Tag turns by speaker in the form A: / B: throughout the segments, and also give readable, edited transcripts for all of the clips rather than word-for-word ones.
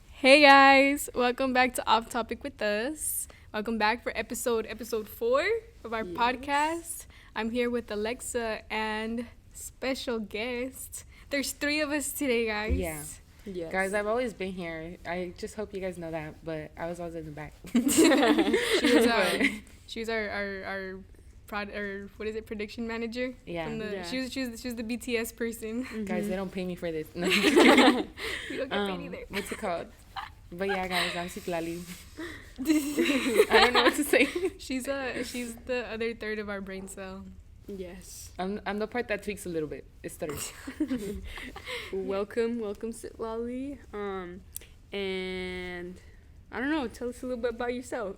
A: Hey guys, welcome back to Off Topic with Us. Welcome back for episode 4 of our podcast. I'm here with Alexa and special guest. There's 3 of us today, guys.
B: Yeah.
C: Yes.
B: Guys, I've always been here. I just hope you guys know that, but I was always in the back.
A: She was our prediction manager.
B: Yeah.
A: She was the BTS person.
C: Mm-hmm.
B: Guys, they don't pay me for this. No.
A: We don't get paid either.
B: What's it called? But yeah, guys, I'm Citlali. I don't know what to say.
A: She's the other third of our brain cell.
C: Yes.
B: I'm the part that tweaks a little bit. It's third.
C: Welcome, Sitlali. And I don't know. Tell us a little bit about yourself.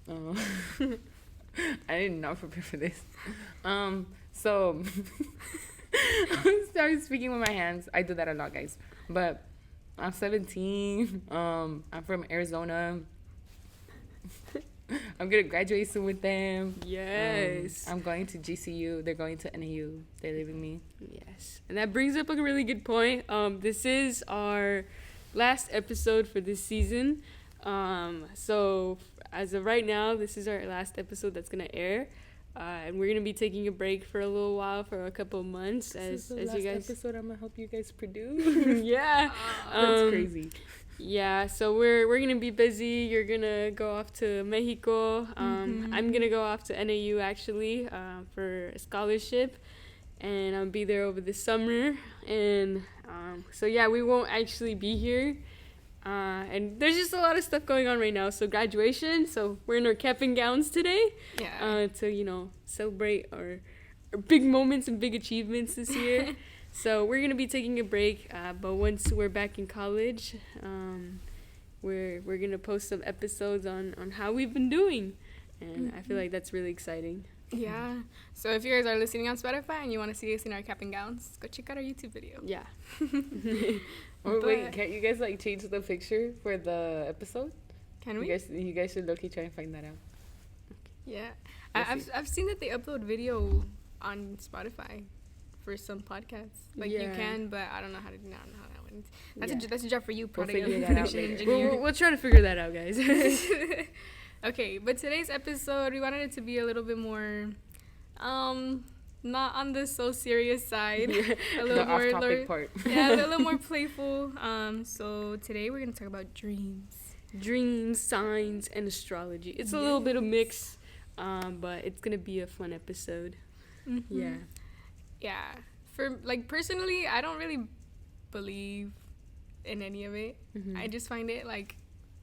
B: Oh. I did not prepare for this. So I started speaking with my hands. I do that a lot, guys. But I'm 17. I'm from Arizona. I'm gonna graduate soon with them.
C: Yes.
B: I'm going to GCU. They're going to NAU. They're leaving me.
C: Yes. And that brings up a really good point. This is our last episode for this season. So as of right now, this is our last episode that's gonna air. And we're gonna be taking a break for a little while, for a couple of months,
B: This
C: as
B: is the
C: you
B: last
C: guys.
B: episode I'm gonna help you guys produce.
C: Yeah.
B: That's crazy.
C: Yeah, so we're gonna be busy. You're gonna go off to Mexico. I'm gonna go off to NAU actually for a scholarship, and I'll be there over the summer. And so yeah, we won't actually be here. And there's just a lot of stuff going on right now. So graduation. So we're in our cap and gowns today.
A: Yeah.
C: To celebrate our big moments and big achievements this year. So we're gonna be taking a break, but once we're back in college, we're gonna post some episodes on how we've been doing, and I feel like that's really exciting.
A: Yeah. So if you guys are listening on Spotify and you want to see us in our cap and gowns, go check out our YouTube video.
C: Yeah.
B: Or wait,
A: But-
B: can't you guys change the picture for the episode?
A: Can we?
B: You guys should low-key try and find that out.
A: Yeah.
B: We'll see.
A: I've seen that they upload video on Spotify for some podcasts. Like you
C: Yeah.
A: can, but I don't know how to. I don't know how that went.
C: Yeah.
A: That's a job for you,
B: We'll
A: product
B: figure that out
A: production
B: later.
A: engineer.
C: We'll try to figure that out, guys.
A: Okay, but today's episode, we wanted it to be a little bit more, not on the so serious side. A little
B: The
A: more,
B: off-topic part.
A: yeah, a little more playful. So today we're gonna talk about dreams.
C: Dreams, signs, and astrology. It's a little bit of mix, but it's gonna be a fun episode.
A: Mm-hmm.
C: Yeah.
A: Yeah. For personally, I don't really believe in any of it.
C: Mhm.
A: I just find it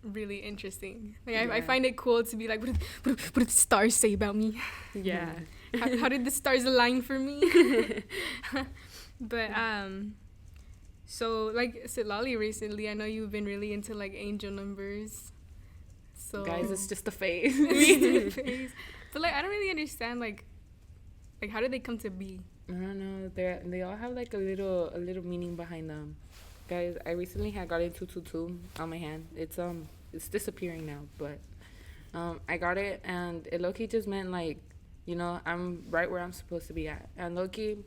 A: really interesting. I
B: Yeah.
A: find it cool to be like, what did the stars say about me?
C: Yeah.
A: How did the stars align for me? But so Sitlali recently, I know you've been really into angel numbers. So
B: Guys, it's just a phase.
A: But I don't really understand how did they come to be?
B: I don't know. They all have a little meaning behind them. Guys, I recently had gotten 222 on my hand. It's disappearing now, but I got it, and it low-key just meant I'm right where I'm supposed to be at. And low-key,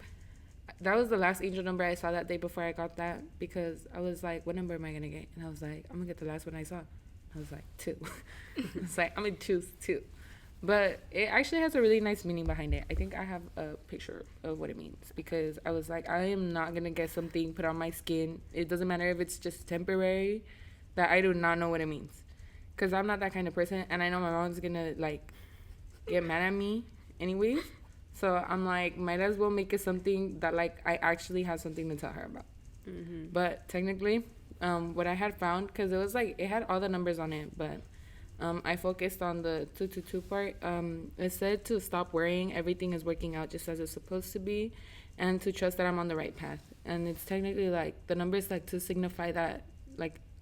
B: that was the last angel number I saw that day before I got that, because I was like, what number am I gonna get? And I was like, I'm gonna get the last one I saw. I was like, 2. It's I'm gonna choose 2. But it actually has a really nice meaning behind it. I think I have a picture of what it means, because I was like, I am not going to get something put on my skin. It doesn't matter if it's just temporary, that I do not know what it means. Because I'm not that kind of person, and I know my mom's going to, get mad at me anyways. So I'm like, might as well make it something that, I actually have something to tell her about.
C: Mm-hmm.
B: But technically, what I had found, because it was, it had all the numbers on it, but... I focused on the 222 part. It said to stop worrying, everything is working out just as it's supposed to be, and to trust that I'm on the right path. And it's technically the numbers to signify that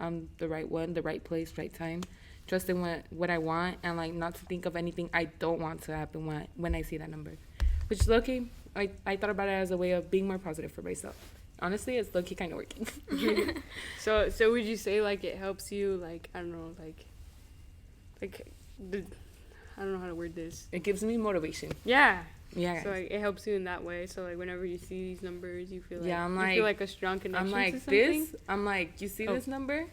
B: I'm the right one, the right place, right time, trusting what I want, and not to think of anything I don't want to happen when I see that number. Which low-key, I thought about it as a way of being more positive for myself. Honestly, it's low-key kind of working.
C: So would you say it helps you I don't know I don't know how to word this.
B: It gives me motivation.
C: Yeah.
B: Yeah.
C: So like it helps you in that way. So like whenever you see these numbers, you feel like
B: Yeah, I'm
C: you
B: like-
C: feel like a strong connection
B: I'm
C: to
B: like,
C: something.
B: this, I'm like, you see
C: Oh.
B: this number?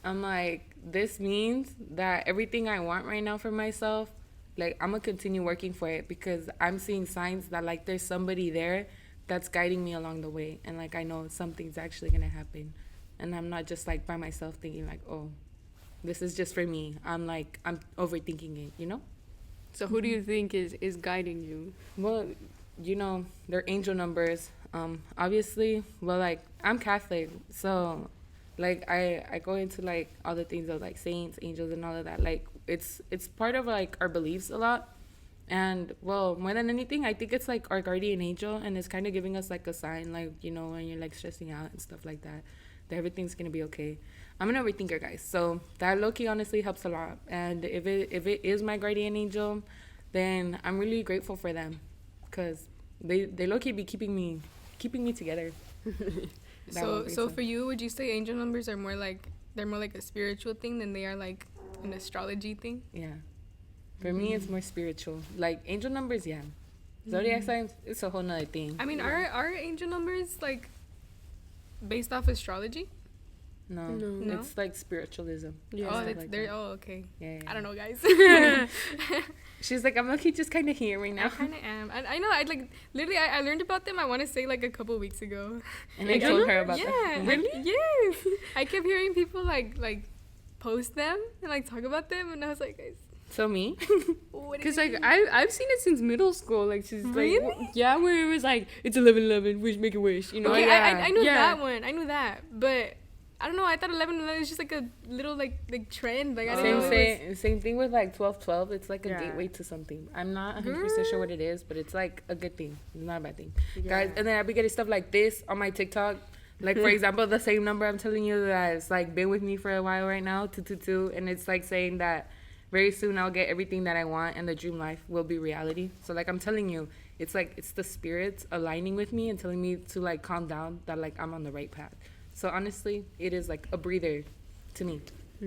B: I'm like, this means that everything I want right now for myself, like, I'm gonna continue working for it because I'm seeing signs that, like, there's somebody there that's guiding me along the way. And, like, I know something's actually gonna happen. And I'm not just, like, by myself thinking, like, oh, this is just for me. I'm, like, I'm overthinking it, you know?
C: So who do you think is guiding you?
B: Well, you know, they're angel numbers. Obviously, well, like, I'm Catholic, so, like, I go into, like, all the things of, like, saints, angels, and all of that. Like, it's part of, like, our beliefs a lot. And, well, more than anything, I think it's, like, our guardian angel, and it's kind of giving us, like, a sign, like, you know, when you're, like, stressing out and stuff like that everything's going to be okay. I'm an overthinker, guys, so that low-key honestly helps a lot. And if it is my guardian angel, then I'm really grateful for them because they low-key be keeping me together.
A: So for you, would you say angel numbers are more like they're more like a spiritual thing than they are like an astrology thing?
B: Yeah. For me, it's more spiritual. Like, angel numbers, yeah. Zodiac signs, it's a whole nother thing.
A: I mean, are angel numbers like based off astrology?
B: No. It's like spiritualism.
C: Yeah.
A: Oh,
B: Stuff
A: it's
B: like
A: they're
B: that.
A: oh okay.
B: Yeah.
A: I don't know, guys.
B: She's like, I'm lucky just kind of here right
A: I
B: now.
A: kind of am. I know. I like literally. I learned about them. I want to say like a couple weeks ago.
B: And I
A: Like,
B: told
A: I-
B: her about
A: yeah,
B: that. Really?
A: Yes. I kept hearing people like post them and like talk about them, and I was like, guys,
B: So me?
A: what?
C: Cause like I've seen it since middle school, like since
A: Really?
C: like where it was like it's 11/11, wish make a wish, you know.
A: Okay,
B: yeah.
A: I knew
C: Yeah.
A: that one. I knew that, but I don't know. I thought 11/11 was just like a little like trend. Like I didn't know it was.
B: Same thing with like 12/12. It's like a
C: Yeah.
B: gateway to something. I'm not 100% sure what it is, but it's like a good thing. It's not a bad thing, guys. And then I be getting stuff like this on my TikTok. Like, for example, the same number I'm telling you that's like been with me for a while right now, 222, and it's like saying that very soon I'll get everything that I want and the dream life will be reality. So like I'm telling you, it's like it's the spirits aligning with me and telling me to like calm down, that like I'm on the right path. So honestly, it is like a breather to me.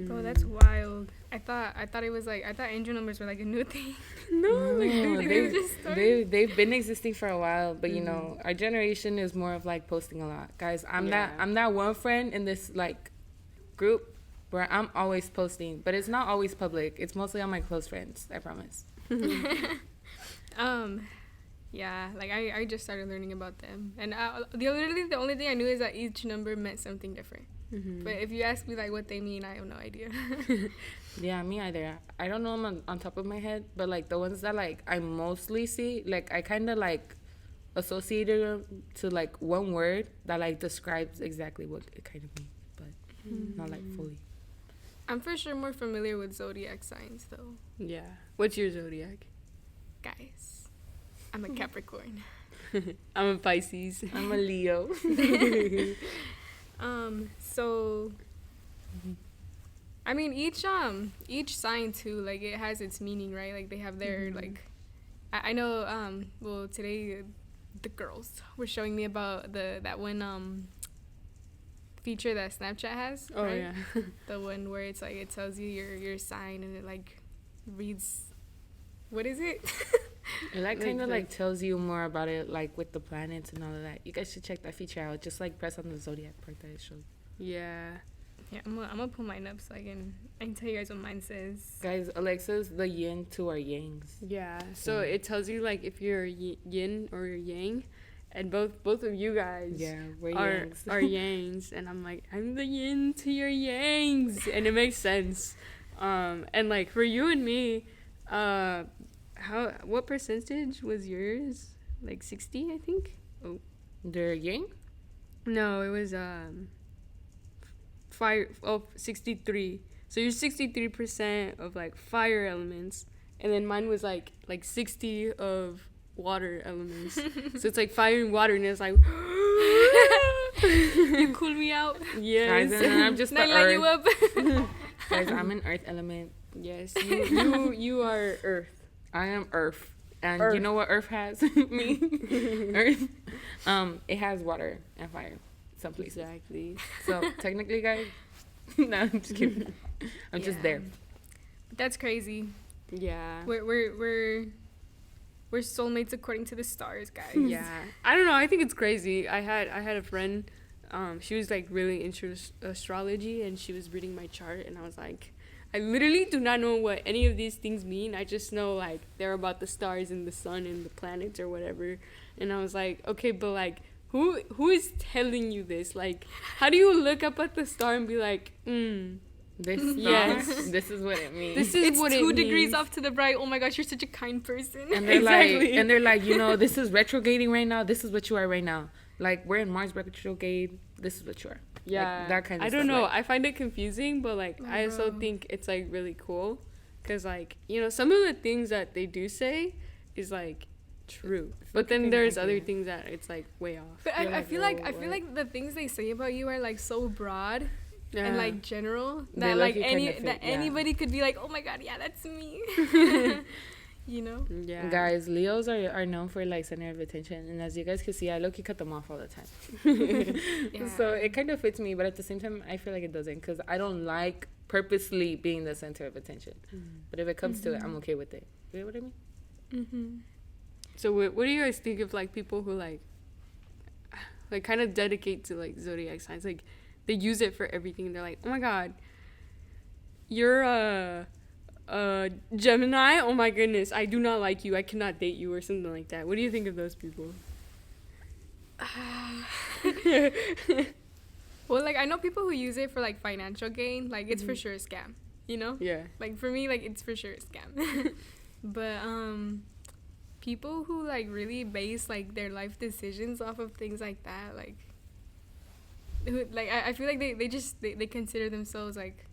A: Oh, that's wild. I thought it was like I thought angel numbers were like a new thing.
B: No,
A: they just started.
B: they've been existing for a while, but you know, our generation is more of like posting a lot. Guys, I'm that one friend in this like group where I'm always posting, but it's not always public. It's mostly on my close friends, I promise.
A: Yeah, like I just started learning about them, and literally the only thing I knew is that each number meant something different. But if you ask me like what they mean, I have no idea.
B: Yeah, me either. I don't know them on top of my head, but like the ones that like I mostly see, like I kind of like associated them to like one word that like describes exactly what it kind of means, but not like fully.
A: I'm for sure more familiar with zodiac signs though.
C: Yeah. What's your zodiac?
A: Guys, I'm a Capricorn.
C: I'm a Pisces.
B: I'm a Leo.
A: So I mean each sign too, like it has its meaning, right? Like they have their like I know well today the girls were showing me about that one feature that Snapchat has.
C: Oh
A: right?
C: yeah.
A: The one where it's like it tells you your sign and it like reads what is it?
B: It like kind of like tells you more about it, like with the planets and all of that. You guys should check that feature out. Just like press on the zodiac part that it shows.
C: Yeah.
A: Yeah, I'm gonna pull mine up so I can tell you guys what mine says.
B: Guys, Alexa's the yin to our yangs.
C: Yeah. So it tells you like if you're yin or yang, and both of you guys
B: We're
C: are
B: yangs.
C: are yangs, and I'm like I'm the yin to your yangs, and it makes sense. And like for you and me, what percentage was yours? Like 60, I think. Oh.
B: They're yang?
C: No, it was fire. Oh, 63. So you're 63% of like fire elements, and then mine was like 60 of water elements. So it's like fire and water, and it's like
A: You cool me out.
C: yes.
B: Guys, and then I'm just the
A: And I light you
B: earth.
A: up.
B: Guys, I'm an earth element.
C: Yes, you are earth.
B: I am earth. And
C: Earth.
B: you know what earth has? Me. Earth. It has water and fire. Some places.
C: Exactly.
B: So technically, guys, no, I'm just kidding. I'm just
A: Yeah.
B: there.
A: That's crazy.
C: Yeah.
A: We're we're soulmates according to the stars, guys.
C: Yeah, I don't know. I think it's crazy. I had a friend. She was like really into astrology, and she was reading my chart, and I was like, I literally do not know what any of these things mean. I just know like they're about the stars and the sun and the planets or whatever. And I was like, okay, but like who is telling you this? Like, how do you look up at the star and be like,
B: This
C: Yes.
B: this is what it means.
C: this is
A: It's
C: what it
A: 2 degrees
C: means.
A: off to the right. Oh my gosh, you're such a kind person.
B: And they're
C: Exactly.
B: like, you know, this is retrograding right now. This is what you are right now. Like, we're in Mars retrograde. This is what you are.
C: Yeah,
B: Like, that kind of
C: I
B: stuff.
C: don't know.
B: Like,
C: I find it confusing, but like I also
A: Bro.
C: think it's like really cool, cause like some of the things that they do say is like true, but then
B: fucking
C: there's other
B: accurate.
C: things that it's like way off.
A: But
B: You're
A: I
B: like,
A: feel like
B: "Whoa,
A: I feel
B: what?"
A: like the things they say about you are like so broad
C: Yeah.
A: and like general
B: They
A: that like
B: low-key
A: any
B: kinda fit,
A: that
B: yeah.
A: anybody could be like, oh my god, yeah, that's me. You know?
C: yeah,
B: Guys, Leos are known for like center of attention, and as you guys can see, I low-key cut them off all the time.
A: Yeah.
B: So it kind of fits me, but at the same time, I feel like it doesn't, because I don't like purposely being the center of attention. But if it comes to it, I'm okay with it. You know what I mean?
A: Mm-hmm.
C: So what do you guys think of like people who like kind of dedicate to like zodiac signs? Like they use it for everything. They're like, oh my god, you're a Gemini. Oh my goodness, I do not like you. I cannot date you or something like that. What do you think of those people?
A: Well, like I know people who use it for like financial gain. Like it's for sure a scam. You know?
C: Yeah.
A: Like for me, like it's for sure a scam. But people who like really base like their life decisions off of things like that, like who, like I feel like they just they consider themselves like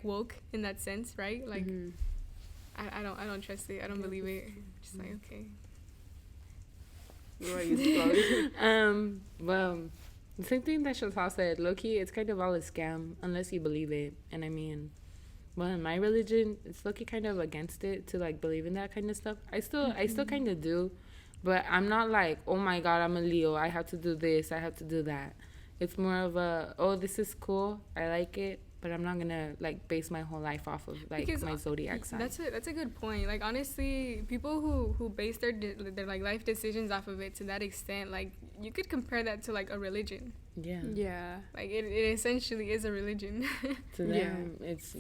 A: woke in that sense, right? Like
C: Mhm.
A: I don't trust it. I don't believe it. Just like okay.
C: What about you, Chloe?
B: Well, the same thing that Chantal said. Low-key, it's kind of all a scam unless you believe it. And I mean, well, in my religion, it's low-key kind of against it to like believe in that kind of stuff. I still kind of do, but I'm not like, oh my god, I'm a Leo, I have to do this, I have to do that. It's more of a, oh, this is cool, I like it, but I'm not gonna like base my whole life off of like
A: Because,
B: my zodiac sign.
A: That's a good point. Like honestly, people who base their like life decisions off of it to that extent, like you could compare that to like a religion.
B: Yeah.
C: Yeah.
A: Like it essentially is a religion.
B: To them, it's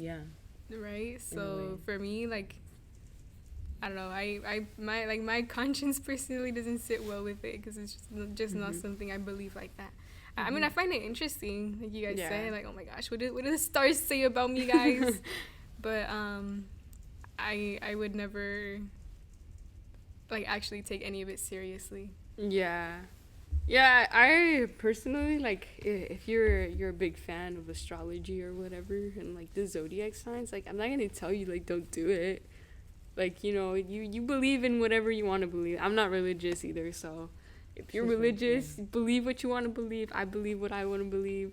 A: Right? So
B: way.
A: for me, like I don't know, my conscience personally doesn't sit well with it because it's just not something I believe like that. I mean, I find it interesting, like you guys
C: Yeah.
A: say, like, oh my gosh, what do the stars say about me, guys? But I would never like actually take any of it seriously.
C: Yeah. Yeah, I personally like if you're a big fan of astrology or whatever and like the zodiac signs, like I'm not going to tell you like don't do it. Like, you believe in whatever you want to believe. I'm not religious either, so if you're religious, believe what you want to believe. I believe what I want to believe.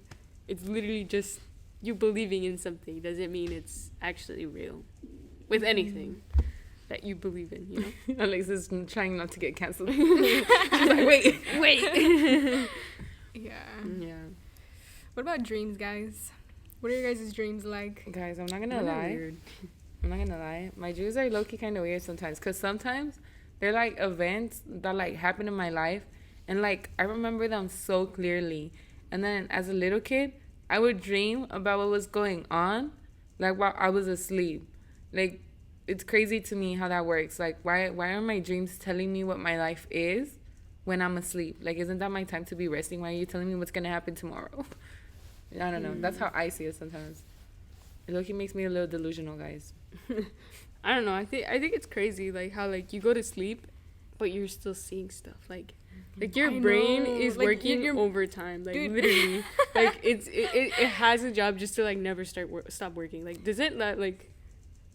C: It's literally just you believing in something doesn't mean it's actually real with anything that you believe in, you know?
B: Alexa's trying not to get canceled. She's like, wait.
A: Yeah.
C: Yeah.
A: What about dreams, guys? What are your guys' dreams like?
B: Guys, I'm not gonna
C: Kinda
B: lie.
C: weird.
B: I'm not gonna lie. My dreams are low-key kind of weird sometimes. Because sometimes they're like events that like happen in my life. And like I remember them so clearly. And then as a little kid, I would dream about what was going on like while I was asleep. Like it's crazy to me how that works. Like why are my dreams telling me what my life is when I'm asleep? Like isn't that my time to be resting? Why are you telling me what's gonna happen tomorrow? I don't know. That's how I see it sometimes. It low-key makes me a little delusional, guys.
C: I don't know. I think it's crazy like how like you go to sleep but you're still seeing stuff. Like your
A: I
C: brain
A: know.
C: is
A: Like,
C: working
A: you're-
C: overtime. Like
A: Dude.
C: literally. Like it has a job just to like never stop working. Like does it not like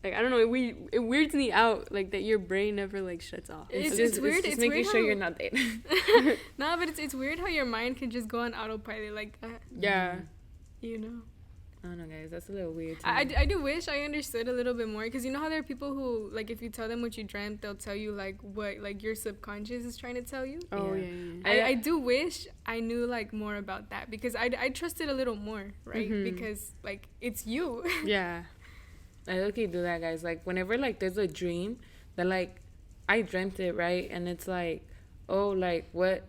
C: I don't know, it weirds me out like that your brain never like shuts off.
A: It's weird.
B: Just
A: It's
B: making
A: weird
B: sure
A: how-
B: you're not dead.
A: No, but it's weird how your mind can just go on autopilot like that.
C: Yeah.
A: You know.
B: I don't know, guys. That's a little weird. To
A: I
B: me.
A: do wish I understood a little bit more because you know how there are people who like if you tell them what you dreamt they'll tell you like what like your subconscious is trying to tell you.
C: Oh
B: Yeah.
C: yeah.
A: I do wish I knew like more about that because I trusted a little more, right?
C: Mhm.
A: Because like it's you.
C: Yeah.
B: I low-key do that, guys. Like whenever like there's a dream that like I dreamt it, right? And it's like, oh, like, what?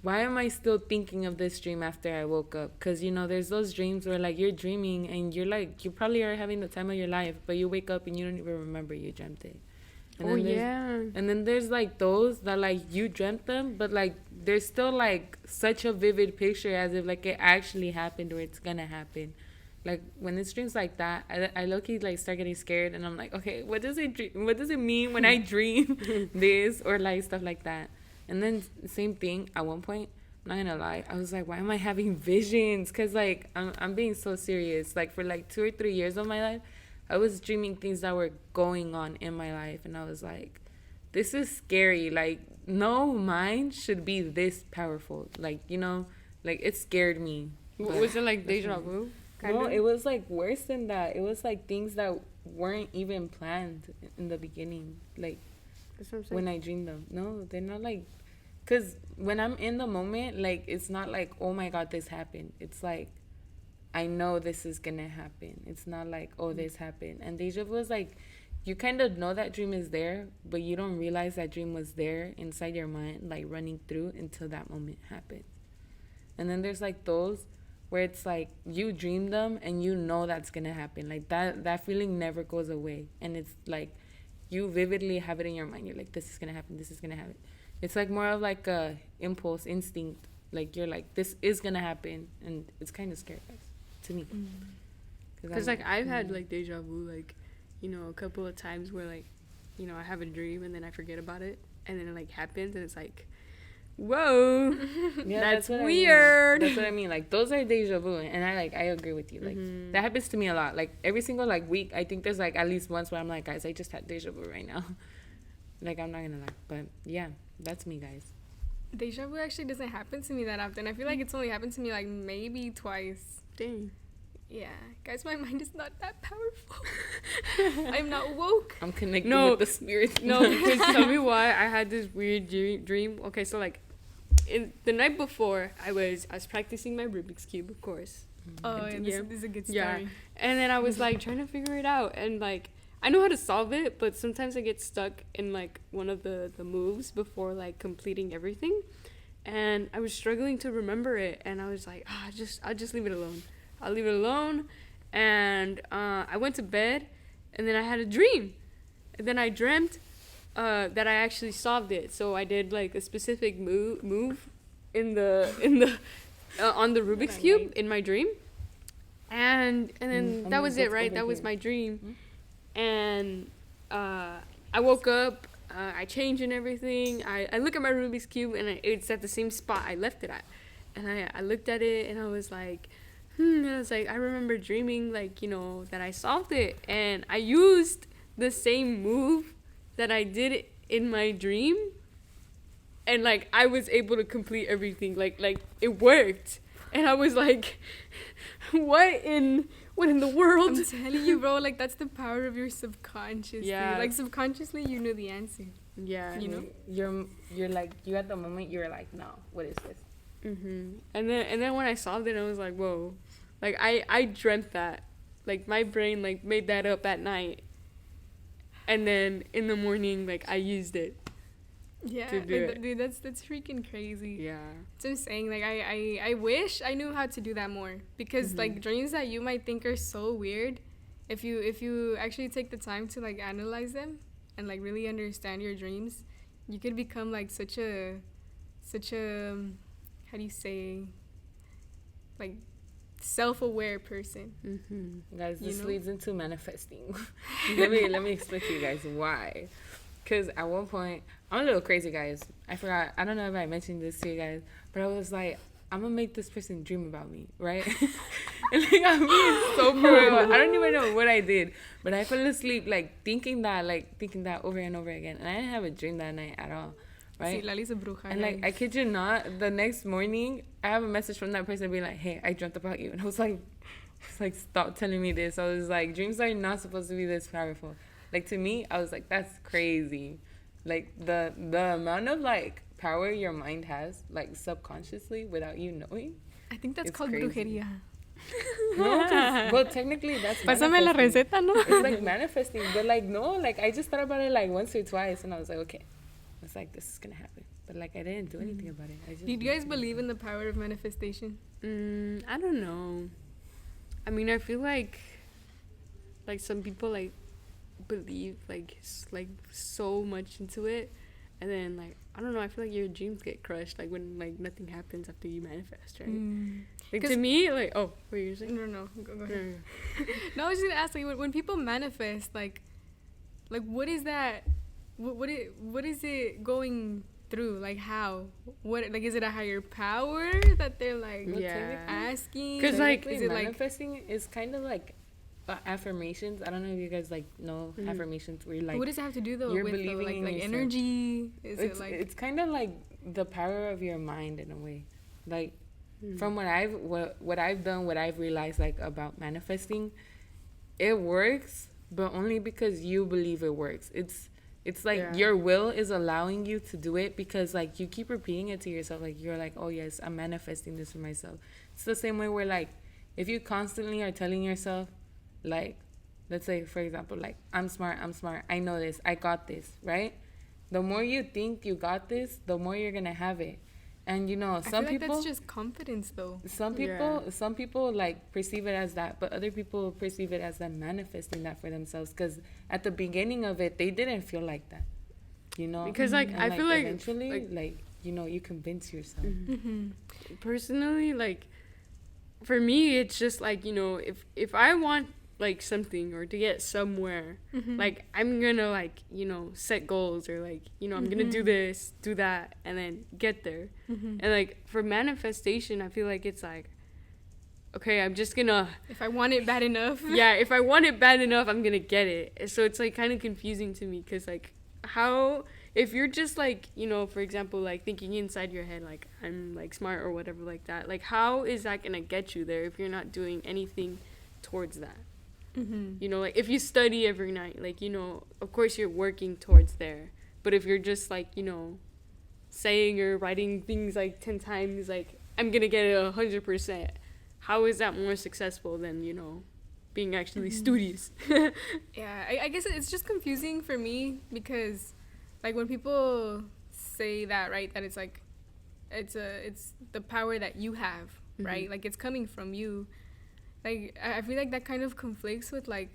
B: Why am I still thinking of this dream after I woke up? Because, you know, there's those dreams where, like, you're dreaming and you're, like, you probably are having the time of your life, but you wake up and you don't even remember you dreamt it. And And then there's, like, those that, like, you dreamt them, but, like, there's still, like, such a vivid picture as if, like, it actually happened or it's gonna happen. Like, when it's dreams like that, I low-key, like, start getting scared, and I'm like, okay, what does it mean when I dream this, or, like, stuff like that. And then same thing, at one point, I'm not gonna lie, I was like, why am I having visions? Because, like, I'm being so serious. Like, for, like, 2 or 3 years of my life, I was dreaming things that were going on in my life, and I was like, this is scary. Like, no mind should be this powerful. Like, you know, like, it scared me.
C: Was it like deja vu?
B: No, it was, like, worse than that. It was, like, things that weren't even planned in the beginning. Like, when I dream them. No, they're not, like... Because when I'm in the moment, like, it's not like, oh, my God, this happened. It's like, I know this is going to happen. It's not like, oh, this happened. And deja vu is, like, you kind of know that dream is there, but you don't realize that dream was there inside your mind, like, running through until that moment happens. And then there's, like, those where it's like you dream them and you know that's gonna happen. Like that feeling never goes away, and it's like you vividly have it in your mind. You're like, this is gonna happen, this is gonna happen. It's like more of like a impulse, instinct. Like you're like, this is gonna happen, and it's kind of scary to me.
C: Because like I've had like deja vu, like, you know, a couple of times where like, you know, I have a dream and then I forget about it, and then it like happens and it's like, whoa, yeah, that's weird.
B: That's what I mean. Like, those are deja vu, and I agree with you. Like, that happens to me a lot. Like, every single like week, I think there's like at least once where I'm like, guys, I just had deja vu right now. Like, I'm not gonna lie, but yeah, that's me, guys.
A: Deja vu actually doesn't happen to me that often. I feel like it's only happened to me like maybe twice.
C: Dang.
A: Yeah, guys, my mind is not that powerful. I'm not woke.
B: I'm connected with the spirit.
C: No, because tell me why I had this weird dream. Okay, so like, the night before, I was practicing my Rubik's Cube, of course.
A: Oh, yeah, this is a good story.
C: Yeah, and then I was like trying to figure it out, and like I know how to solve it, but sometimes I get stuck in like one of the moves before like completing everything, and I was struggling to remember it, and I was like, I'll just leave it alone. I'll leave it alone, and I went to bed, and then I had a dream, and then I dreamt that I actually solved it. So I did like a specific move in the on the Rubik's Cube in my dream, and then that was it, right? That was my dream, and I woke up, I changed and everything. I look at my Rubik's Cube, and it's at the same spot I left it at, and I looked at it, and I was like, I was like, I remember dreaming, like, you know, that I solved it, and I used the same move that I did in my dream, and like I was able to complete everything, like it worked, and I was like, what in the world?
A: I'm telling you, bro, like that's the power of your subconscious.
C: Yeah,
A: dude. Like subconsciously you knew the answer.
C: Yeah,
A: you know,
B: you're like, you at the moment you're like, no, what is this?
C: And then when I solved it, I was like, whoa, like I dreamt that, like my brain like made that up at night, and then in the morning like I used it.
A: Yeah, dude, that's freaking crazy.
C: Yeah,
A: so I'm saying, like, I wish I knew how to do that more, because like dreams that you might think are so weird, if you actually take the time to like analyze them and like really understand your dreams, you could become like such a how do you say, like, self-aware person.
B: Guys, this leads into manifesting. let me explain to you guys why. Because at one point, I'm a little crazy, guys. I forgot, I don't know if I mentioned this to you guys, but I was like, I'm gonna make this person dream about me, right? And like, I'm being so paranoid. I don't even know what I did, but I fell asleep like thinking that over and over again, and I didn't have a dream that night at all. Right?
A: Sí, Lali's a bruja.
B: And like, I kid you not, the next morning I have a message from that person being like, hey, I dreamt about you. And I was like, stop telling me this. I was like, dreams are not supposed to be this powerful. Like, to me, I was like, that's crazy. Like, the amount of like power your mind has, like, subconsciously without you knowing.
A: I think that's called crazy. Brujeria.
B: No, well, technically that's
A: Pásame la receta, no?
B: It's like manifesting, but like, no, like I just thought about it like once or twice, and I was like, okay, was like, this is gonna happen, but like I didn't do anything about it. I just
A: Do you guys believe in the power of manifestation?
C: I don't know. I mean, I feel like some people like believe like so much into it, and then like I don't know. I feel like your dreams get crushed like when like nothing happens after you manifest, right? Like to me, like what were you saying?
A: No, go ahead. No, I was just gonna ask like when people manifest, like what is that? What is it going through? Like how? What like is it a higher power that they're like asking?
C: Because like
B: is it manifesting is kind of like affirmations. I don't know if you guys like know affirmations where like
A: what does it have to do though
B: you're
A: with
B: believing
A: like
B: in
A: energy? Is
B: it's,
A: it like
B: it's kind of like the power of your mind in a way. Like from what I've done, what I've realized like about manifesting, it works, but only because you believe it works. It's like your will is allowing you to do it because like you keep repeating it to yourself. Like you're like, oh yes, I'm manifesting this for myself. It's the same way where like if you constantly are telling yourself, like, let's say for example, like I'm smart, I know this, I got this, right? The more you think you got this, the more you're gonna have it. And you know, some
A: I feel
B: people
A: like that's just confidence though.
B: some people like perceive it as that, but other people perceive it as them manifesting that for themselves, because at the beginning of it they didn't feel like that, you know,
C: because like
B: and,
C: I feel like
B: eventually like you know you convince yourself.
C: Personally, like for me it's just like, you know, if I want like something or to get somewhere, like I'm gonna like, you know, set goals or like, you know, I'm gonna do this, do that, and then get there. And like for manifestation, I feel like it's like, okay, I'm just gonna,
A: if I want it bad enough,
C: if I want it bad enough, I'm gonna get it. So it's like kind of confusing to me, because like how, if you're just like, you know, for example, like thinking inside your head like I'm like smart or whatever like that, like how is that gonna get you there if you're not doing anything towards that? You know, like if you study every night, like, you know, of course you're working towards there. But if you're just like, you know, saying or writing things like 10 times, like I'm gonna get it 100%, how is that more successful than, you know, being actually studious?
A: I guess it's just confusing for me, because like when people say that, right, that it's like it's the power that you have, right, like it's coming from you. Like I feel like that kind of conflicts with like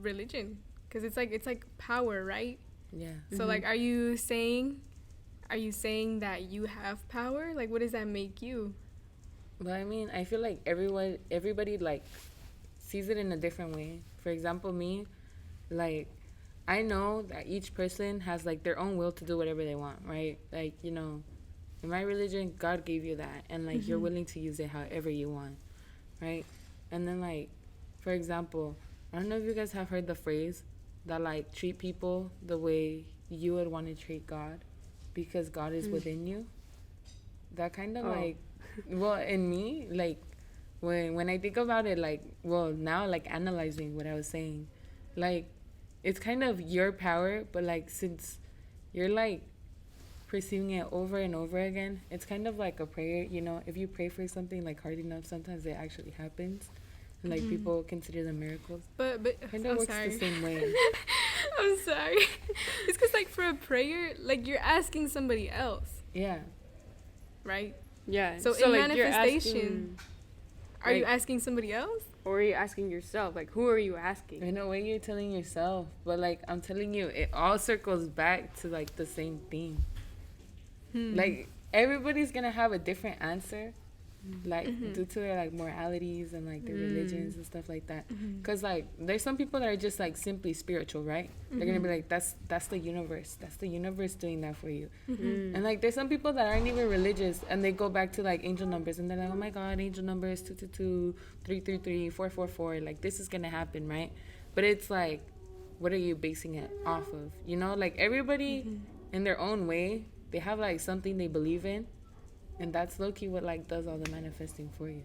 A: religion, because it's like power, right?
B: Yeah.
A: So like are you saying that you have power? Like what does that make you?
B: Well, I mean, I feel like everybody like sees it in a different way. For example, me, like I know that each person has like their own will to do whatever they want, right? Like, you know, in my religion, God gave you that, and like you're willing to use it however you want. Right? And then like, for example, I don't know if you guys have heard the phrase that like treat people the way you would want to treat God, because God is within you. That kind of like, well, in me, like when I think about it, like, well, now like analyzing what I was saying, like it's kind of your power, but like since you're like perceiving it over and over again, it's kind of like a prayer, you know. If you pray for something like hard enough, sometimes it actually happens, and like people consider them miracles.
A: But
B: kind of works the same way.
A: I'm sorry. It's because like for a prayer, like you're asking somebody else.
B: Yeah.
A: Right.
C: Yeah.
A: So in
C: like
A: manifestation, are you asking somebody else?
C: Or are you asking yourself? Like, who are you asking?
B: In a way, you're telling yourself, but like I'm telling you, it all circles back to like the same thing. Like everybody's gonna have a different answer, like due to their like moralities and like their religions and stuff like that. Cause like there's some people that are just like simply spiritual, right? They're gonna be like, that's the universe, doing that for you. And like there's some people that aren't even religious, and they go back to like angel numbers, and they're like, oh my god, angel numbers 222, 333, 444, like this is gonna happen, right? But it's like, what are you basing it off of? You know, like everybody in their own way, they have like something they believe in, and that's low-key what like does all the manifesting for you.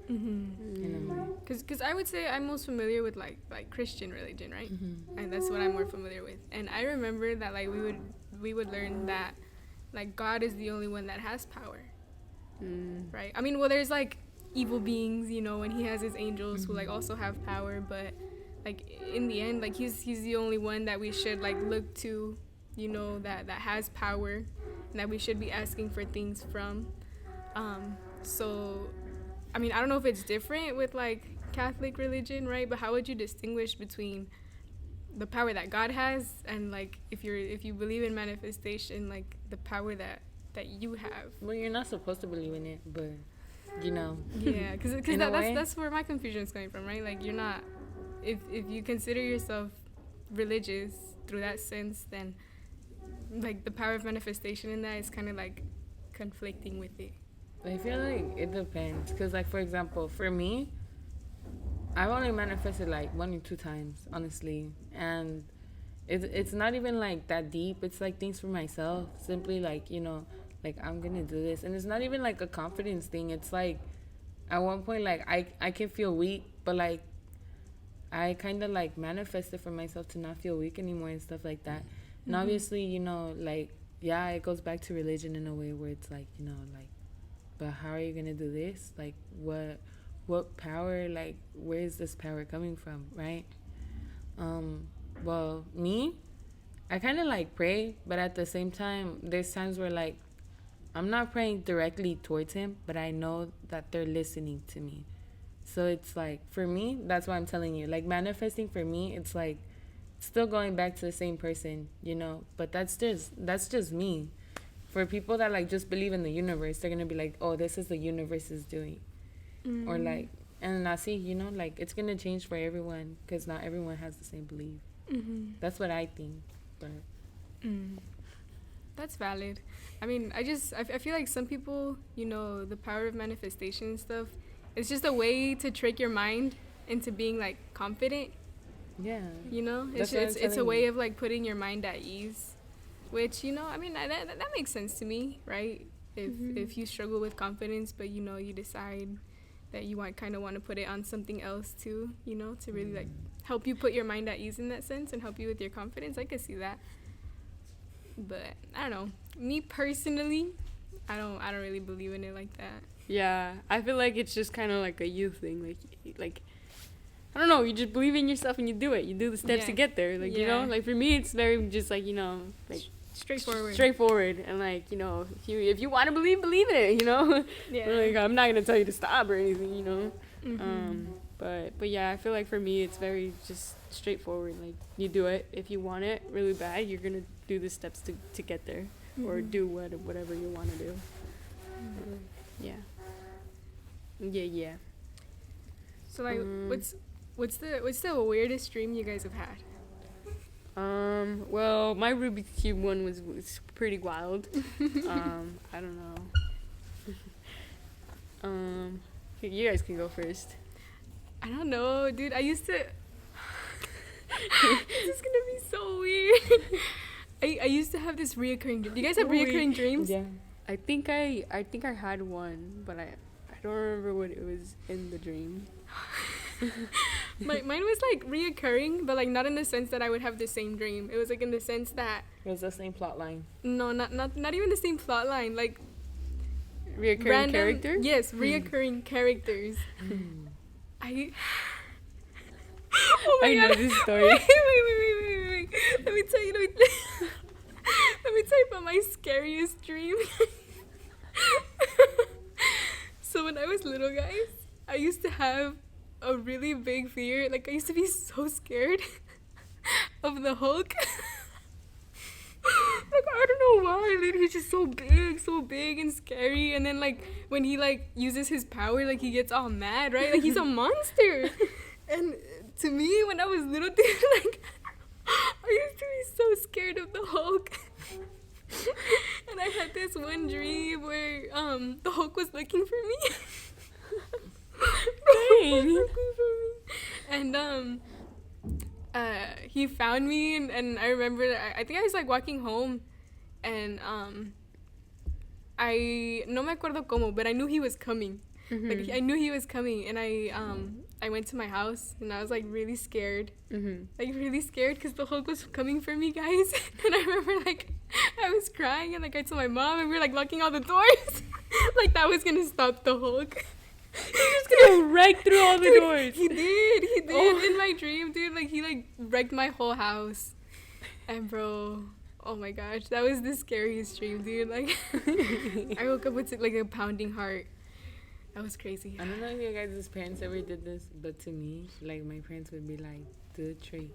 B: In a way.
A: Cause I would say I'm most familiar with like Christian religion, right? And that's what I'm more familiar with. And I remember that like we would learn that like God is the only one that has power, right? I mean, well, there's like evil beings, you know, and he has his angels who like also have power, but like in the end, like he's the only one that we should like look to you know, that has power, and that we should be asking for things from. So, I mean, I don't know if it's different with like Catholic religion, right? But how would you distinguish between the power that God has and like if you believe in manifestation, like the power that you have?
B: Well, you're not supposed to believe in it, but you know.
A: Yeah, because that's where my confusion is coming from, right? Like you're not, if you consider yourself religious through that sense, then like the power of manifestation in that is kind of like conflicting with it.
B: I feel like it depends, because like for example, for me, I've only manifested like 1 or 2 times, honestly, and it's not even like that deep. It's like things for myself, simply like, you know, like I'm gonna do this, and it's not even like a confidence thing. It's like at one point, like I can feel weak, but like I kind of like manifested for myself to not feel weak anymore and stuff like that. And obviously, you know, like yeah, it goes back to religion in a way where it's like, you know, like, but how are you gonna do this? Like what power, like where is this power coming from, right? Well, me, I kind of like pray, but at the same time there's times where like I'm not praying directly towards him, but I know that they're listening to me. So it's like, for me, that's why I'm telling you, like manifesting for me, it's like still going back to the same person, you know, but that's just me. For people that like just believe in the universe, they're gonna be like, oh, this is the universe is doing. Or like, and I see, you know, like it's gonna change for everyone, because not everyone has the same belief. That's what I think. But
A: that's valid. I mean, I feel like some people, you know, the power of manifestation and stuff, it's just a way to trick your mind into being like confident.
B: Yeah,
A: you know, it's a way of like putting your mind at ease, which, you know, I mean, that makes sense to me, right? If you struggle with confidence, but you know, you decide that you want to put it on something else too, you know, to really like help you put your mind at ease in that sense and help you with your confidence. I could see that. But I don't know, me personally, I don't really believe in it like that.
C: Yeah, I feel like it's just kind of like a you thing, like I don't know, you just believe in yourself and you do it, you do the steps to get there, like you know, like for me it's very just like, you know, like straightforward, and like, you know, if you want to believe in it, you know. Like I'm not gonna tell you to stop or anything, you know. But yeah, I feel like for me it's very just straightforward. Like you do it, if you want it really bad, you're gonna do the steps to get there, or do whatever you want to do. Yeah.
A: So like, what's the weirdest dream you guys have had?
C: Well, my Rubik's Cube one was pretty wild. I don't know. You guys can go first.
A: I don't know, dude. I used to. This is gonna be so weird. I used to have this reoccurring dream. Do you guys have reoccurring dreams?
B: Yeah.
C: I think I had one, but I don't remember what it was in the dream.
A: Mine was like reoccurring, but like not in the sense that I would have the same dream. It was like in the sense that
B: it was the same plot line.
A: No, not even the same plot line. Like
C: reoccurring characters.
A: Yes, reoccurring characters. I
C: know this story.
A: Wait. Let me tell you about my scariest dream. So when I was little, guys, I used to have a really big fear. Like I used to be so scared of the Hulk. Like I don't know why. Like he's just so big and scary. And then like when he like uses his power, like he gets all mad, right? Like he's a monster. And to me, when I was little, dude, like I used to be so scared of the Hulk. And I had this one dream where the Hulk was looking for me. And he found me, and I remember I think I was like walking home, and I no me acuerdo como, but I knew he was coming. Like I knew he was coming, and I went to my house, and I was like really scared, like really scared because the Hulk was coming for me, guys. And I remember like I was crying, and like I told my mom, and we were like locking all the doors, like that was gonna stop the Hulk.
C: He's just gonna wreck through all the doors.
A: He did in my dream, dude. Like he like wrecked my whole house, and bro, Oh my gosh, that was the scariest dream, dude. Like, I woke up with like a pounding heart. That was crazy.
B: I don't know if you guys' parents ever did this, but to me, like, my parents would be like, do a tree.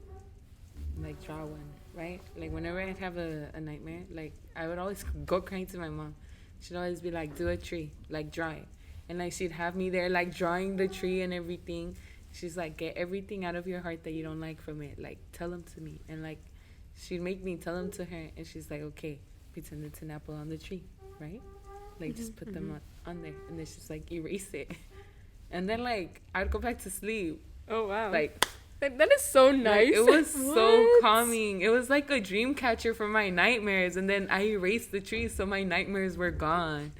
B: Like, draw one, right? Like, whenever I'd have a nightmare, like, I would always go crying to my mom. She'd always be like, do a tree. Like, draw it. And, like, she'd have me there, like, drawing the tree and everything. She's like, get everything out of your heart that you don't like from it. Like, tell them to me. And, like, she'd make me tell them to her. And she's like, okay, pretend it's an apple on the tree, right? Like, just put them on there. And then she's like, erase it. And then, like, I'd go back to sleep.
C: Oh, wow.
B: Like,
C: that is so nice.
B: like, it was so calming. It was like a dream catcher for my nightmares. And then I erased the tree so my nightmares were gone.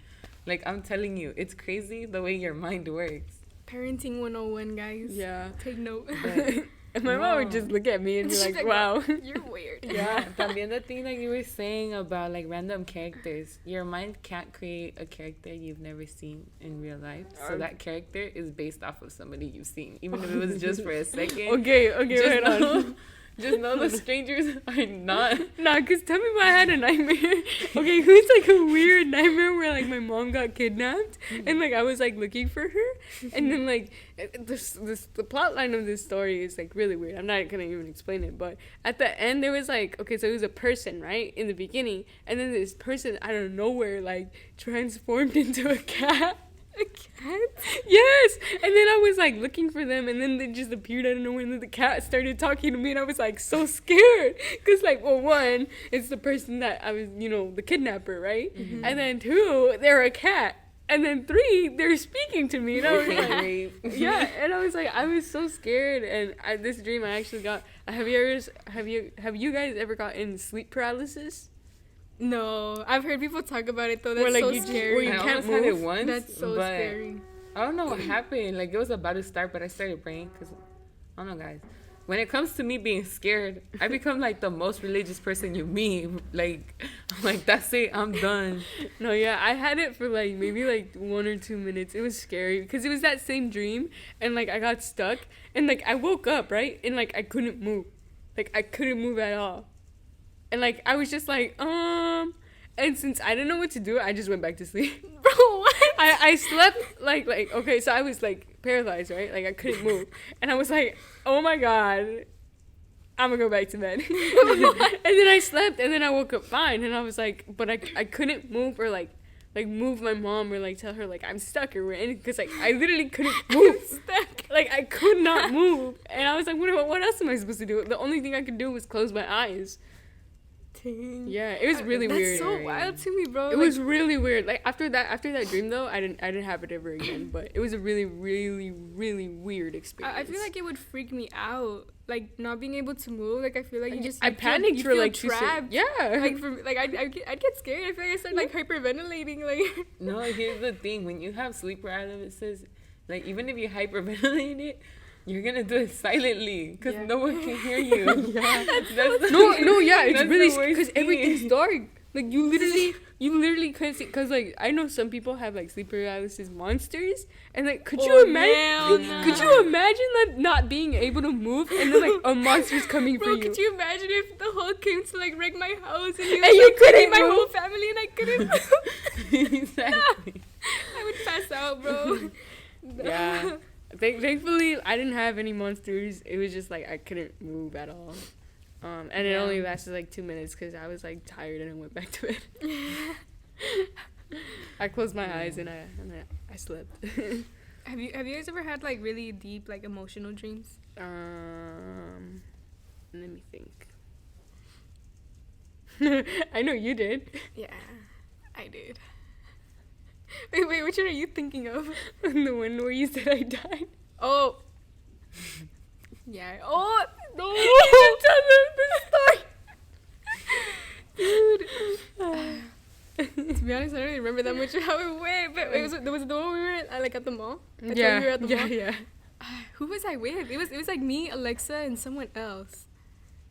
B: Like, I'm telling you, it's crazy the way your mind works.
A: Parenting 101, guys.
C: Yeah.
A: Take note.
B: But
C: And my mom would just look at me and be
A: She's
C: like,
A: like,
C: wow.
A: You're weird.
B: yeah, también the thing that you were saying about like random characters. Your mind can't create a character you've never seen in real life. So that character is based off of somebody you've seen, even if it was just for a second.
C: Okay,
B: Just
C: wait on.
B: know, just know the strangers are not.
C: Nah, because tell me if I had a nightmare. Okay, it was like a weird nightmare where like my mom got kidnapped and like I was like looking for her. And then like the plot line of this story is like really weird. I'm not gonna even explain it, but at the end there was like, okay, so it was a person, right, in the beginning, and then this person out of nowhere like transformed into a cat. A cat? Yes! And then I was like looking for them, and then they just appeared out of nowhere, and then the cat started talking to me, and I was like so scared. Because, like, well, one, it's the person that I was, you know, the kidnapper, right? Mm-hmm. And then two, they're a cat. And then three, they're speaking to me, and I was like, yeah, and I was like, I was so scared. And this dream I actually got. Have you guys ever gotten sleep paralysis?
A: No, I've heard people talk about it though. That's
C: where, like,
A: so
C: you
A: scary.
C: where you
B: I
C: can't
B: almost had it
C: move.
B: once.
A: That's so scary.
B: I don't know what happened. Like, it was about to start, but I started praying because, I don't know, guys. When it comes to me being scared, I become, like, the most religious person you meet. Like, I'm like, that's it. I'm done.
C: No, yeah, I had it for, like, maybe, like, 1 or 2 minutes. It was scary because it was that same dream, and, like, I got stuck. And, like, I woke up, right? And, like, I couldn't move. Like, I couldn't move at all. And, like, I was just like, And since I didn't know what to do, I just went back to sleep.
A: Bro, what?
C: I slept like okay, so I was like paralyzed, right? Like I couldn't move. And I was like, oh my god, I'm gonna go back to bed. And then I slept and then I woke up fine and I was like, but I couldn't move or like move my mom or like tell her like I'm stuck or anything because like I literally couldn't move.
A: Stuck.
C: Like I could not move. And I was like, what else am I supposed to do? The only thing I could do was close my eyes.
A: Dang.
C: Yeah, it was really weird.
A: That's so wild to me, bro.
C: It was really weird. Like after that dream though, I didn't have it ever again. But it was a really, really, really weird experience.
A: I feel like it would freak me out, like not being able to move. Like I feel like
C: I panicked for like
A: trapped.
C: Yeah.
A: Like I'd get scared. I feel like I started like hyperventilating. Like
B: No, here's the thing: when you have sleep paralysis, like even if you hyperventilate it, you're gonna do it silently because no one can hear you.
C: Yeah.
B: That's
C: Yeah, it's
B: that's
C: really
B: the worst
C: because everything's
B: thing.
C: dark. Like you literally couldn't see. Cause like I know some people have like sleep paralysis monsters, and like could you imagine? Could you imagine that not being able to move and then like a monster's coming
A: bro,
C: for you?
A: could you imagine if the Hulk came to like wreck my house and
C: you couldn't
A: my
C: move?
A: whole family and I couldn't move?
B: Exactly.
A: I would pass out, bro.
C: Yeah. Thankfully, I didn't have any monsters. It was just like I couldn't move at all. And it only lasted like 2 minutes because I was like tired and I went back to bed. I closed my eyes and I slept.
A: Have you guys ever had like really deep like emotional dreams?
C: Let me think. I know you did.
A: Yeah, I did. Wait, which one are you thinking of?
C: The one where you said I died.
A: Oh. Yeah. Oh no!
C: You tell them the story.
A: To be honest, I don't even remember that much of how it went. But was it the one we were at, like at the mall? That's when we were at the mall?
C: Yeah.
A: Who was I with? It was like me, Alexa, and someone else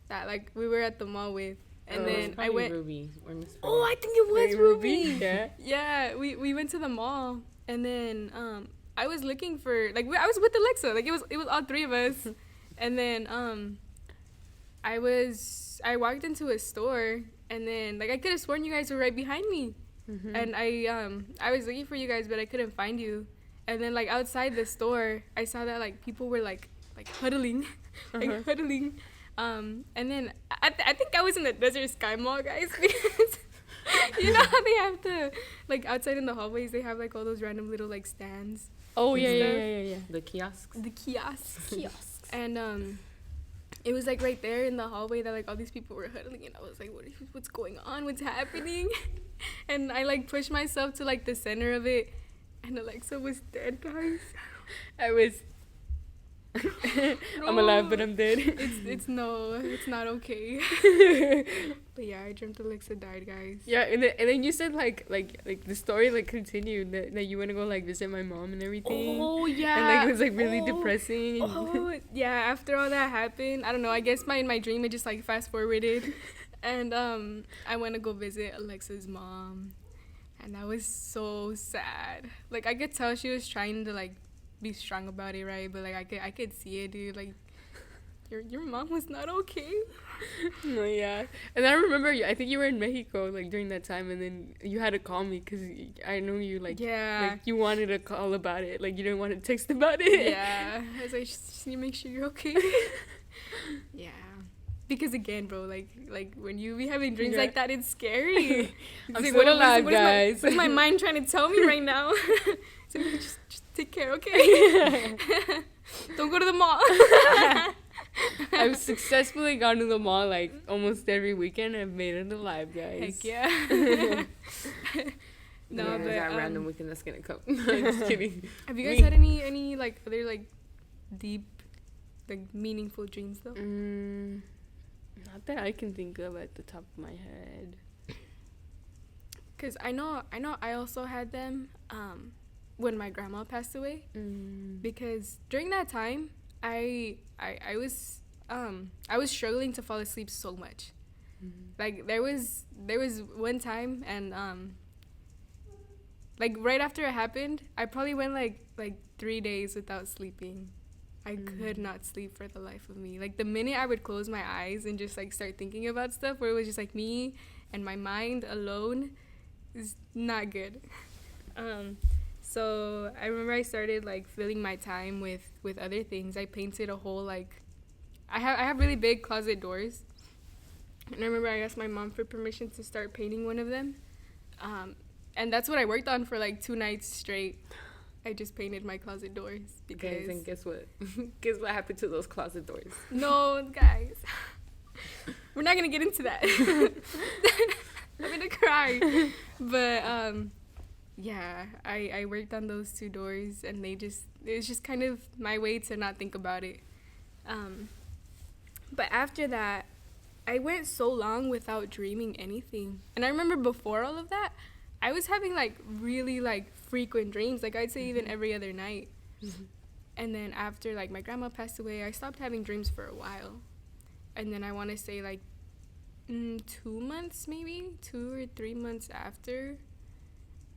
A: that like we were at the mall with. And then I went.
B: Ruby or Miss
A: Oh, I think it was Ruby.
C: Yeah.
A: Yeah, we went to the mall, and then I was looking for like I was with Alexa, like it was all three of us, and then I walked into a store, And then like I could have sworn you guys were right behind me.
C: Mm-hmm.
A: And I was looking for you guys, but I couldn't find you. And then like outside the store, I saw that like people were like huddling, like huddling. And then I think I was in the Desert Sky Mall, guys, because you know how they have the like outside in the hallways they have like all those random little like stands.
C: Oh
A: and
C: yeah.
B: The kiosks.
A: The kiosks. And it was like right there in the hallway that like all these people were huddling, and I was like, what's going on? What's happening? And I like pushed myself to like the center of it, and Alexa was dead, guys.
C: I was. I'm alive, but I'm dead.
A: It's not okay. But yeah, I dreamt Alexa died, guys.
C: Yeah, and then you said like the story like continued that you want to go like visit my mom and everything.
A: Oh yeah.
C: And like it was like really depressing.
A: Oh yeah. After all that happened, I don't know. I guess my dream it just like fast forwarded, and I went to go visit Alexa's mom, and that was so sad. Like I could tell she was trying to like be strong about it, right? But like I could see it, dude. Like your mom was not okay.
C: No, yeah. And I remember I think you were in Mexico like during that time, and then you had to call me because I know you like like you wanted to call about it, like you didn't want to text about it.
A: Yeah, I was like, just need to make sure you're okay. Yeah, because again, bro, like when you be having dreams like that, it's scary.
C: I'm
A: like,
C: still alive, guys.
A: What's my mind trying to tell me right now? So just take care, okay? Don't go to the mall.
C: I've successfully gone to the mall like almost every weekend. I've made it alive, guys.
A: Heck yeah. No,
B: yeah,
A: but
B: that random weekend that's gonna come. I'm just kidding.
A: Have you guys had any like other like deep, like meaningful dreams though?
C: Not that I can think of at the top of my head.
A: Cause I know I also had them when my grandma passed away. Because during that time I was struggling to fall asleep so much. Like there was one time, and like right after it happened, I probably went like 3 days without sleeping. I could not sleep for the life of me. Like the minute I would close my eyes and just like start thinking about stuff where it was just like me and my mind alone, is not good. So I remember I started like filling my time with other things. I painted a whole like I have really big closet doors, and I remember I asked my mom for permission to start painting one of them, and that's what I worked on for like 2 nights straight. I just painted my closet doors because.
B: Guys, and guess what? Guess what happened to those closet doors?
A: No, guys, we're not gonna get into that. I'm gonna cry, but yeah, I worked on those 2 doors, and it was just kind of my way to not think about it. But after that, I went so long without dreaming anything. And I remember before all of that, I was having like really like frequent dreams. Like I'd say even every other night. And then after like my grandma passed away, I stopped having dreams for a while. And then I want to say like 2 months, maybe 2 or 3 months after,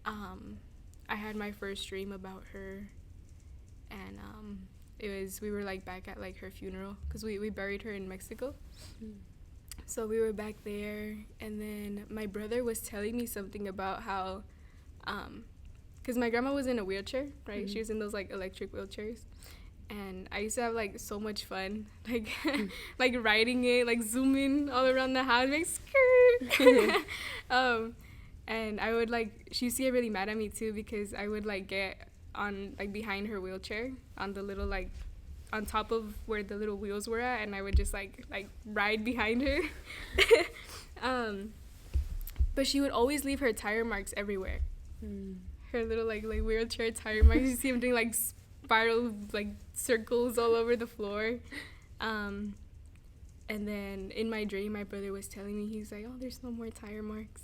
A: I had my first dream about her. And we were like back at like her funeral, because we buried her in Mexico. So we were back there, and then my brother was telling me something about how because my grandma was in a wheelchair, right? She was in those like electric wheelchairs, and I used to have like so much fun, like like riding it, like zooming all around the house, like skirt. And I would like, she used to get really mad at me too, because I would like get on like behind her wheelchair on the little like on top of where the little wheels were at, and I would just like ride behind her. But she would always leave her tire marks everywhere. Her little like wheelchair tire marks. You see them doing like spiral like circles all over the floor. And then in my dream, my brother was telling me, he's like, oh, there's no more tire marks.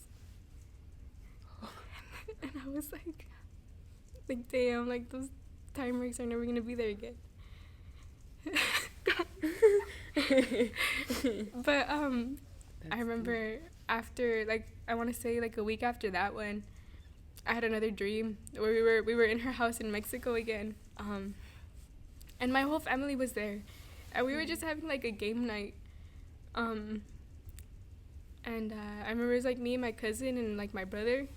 A: And I was like damn, like those tire marks are never gonna be there again. But I remember after like, I want to say like a week after that one, I had another dream where we were in her house in Mexico again, and my whole family was there, and we were just having like a game night, And I remember it was like me and my cousin and like my brother,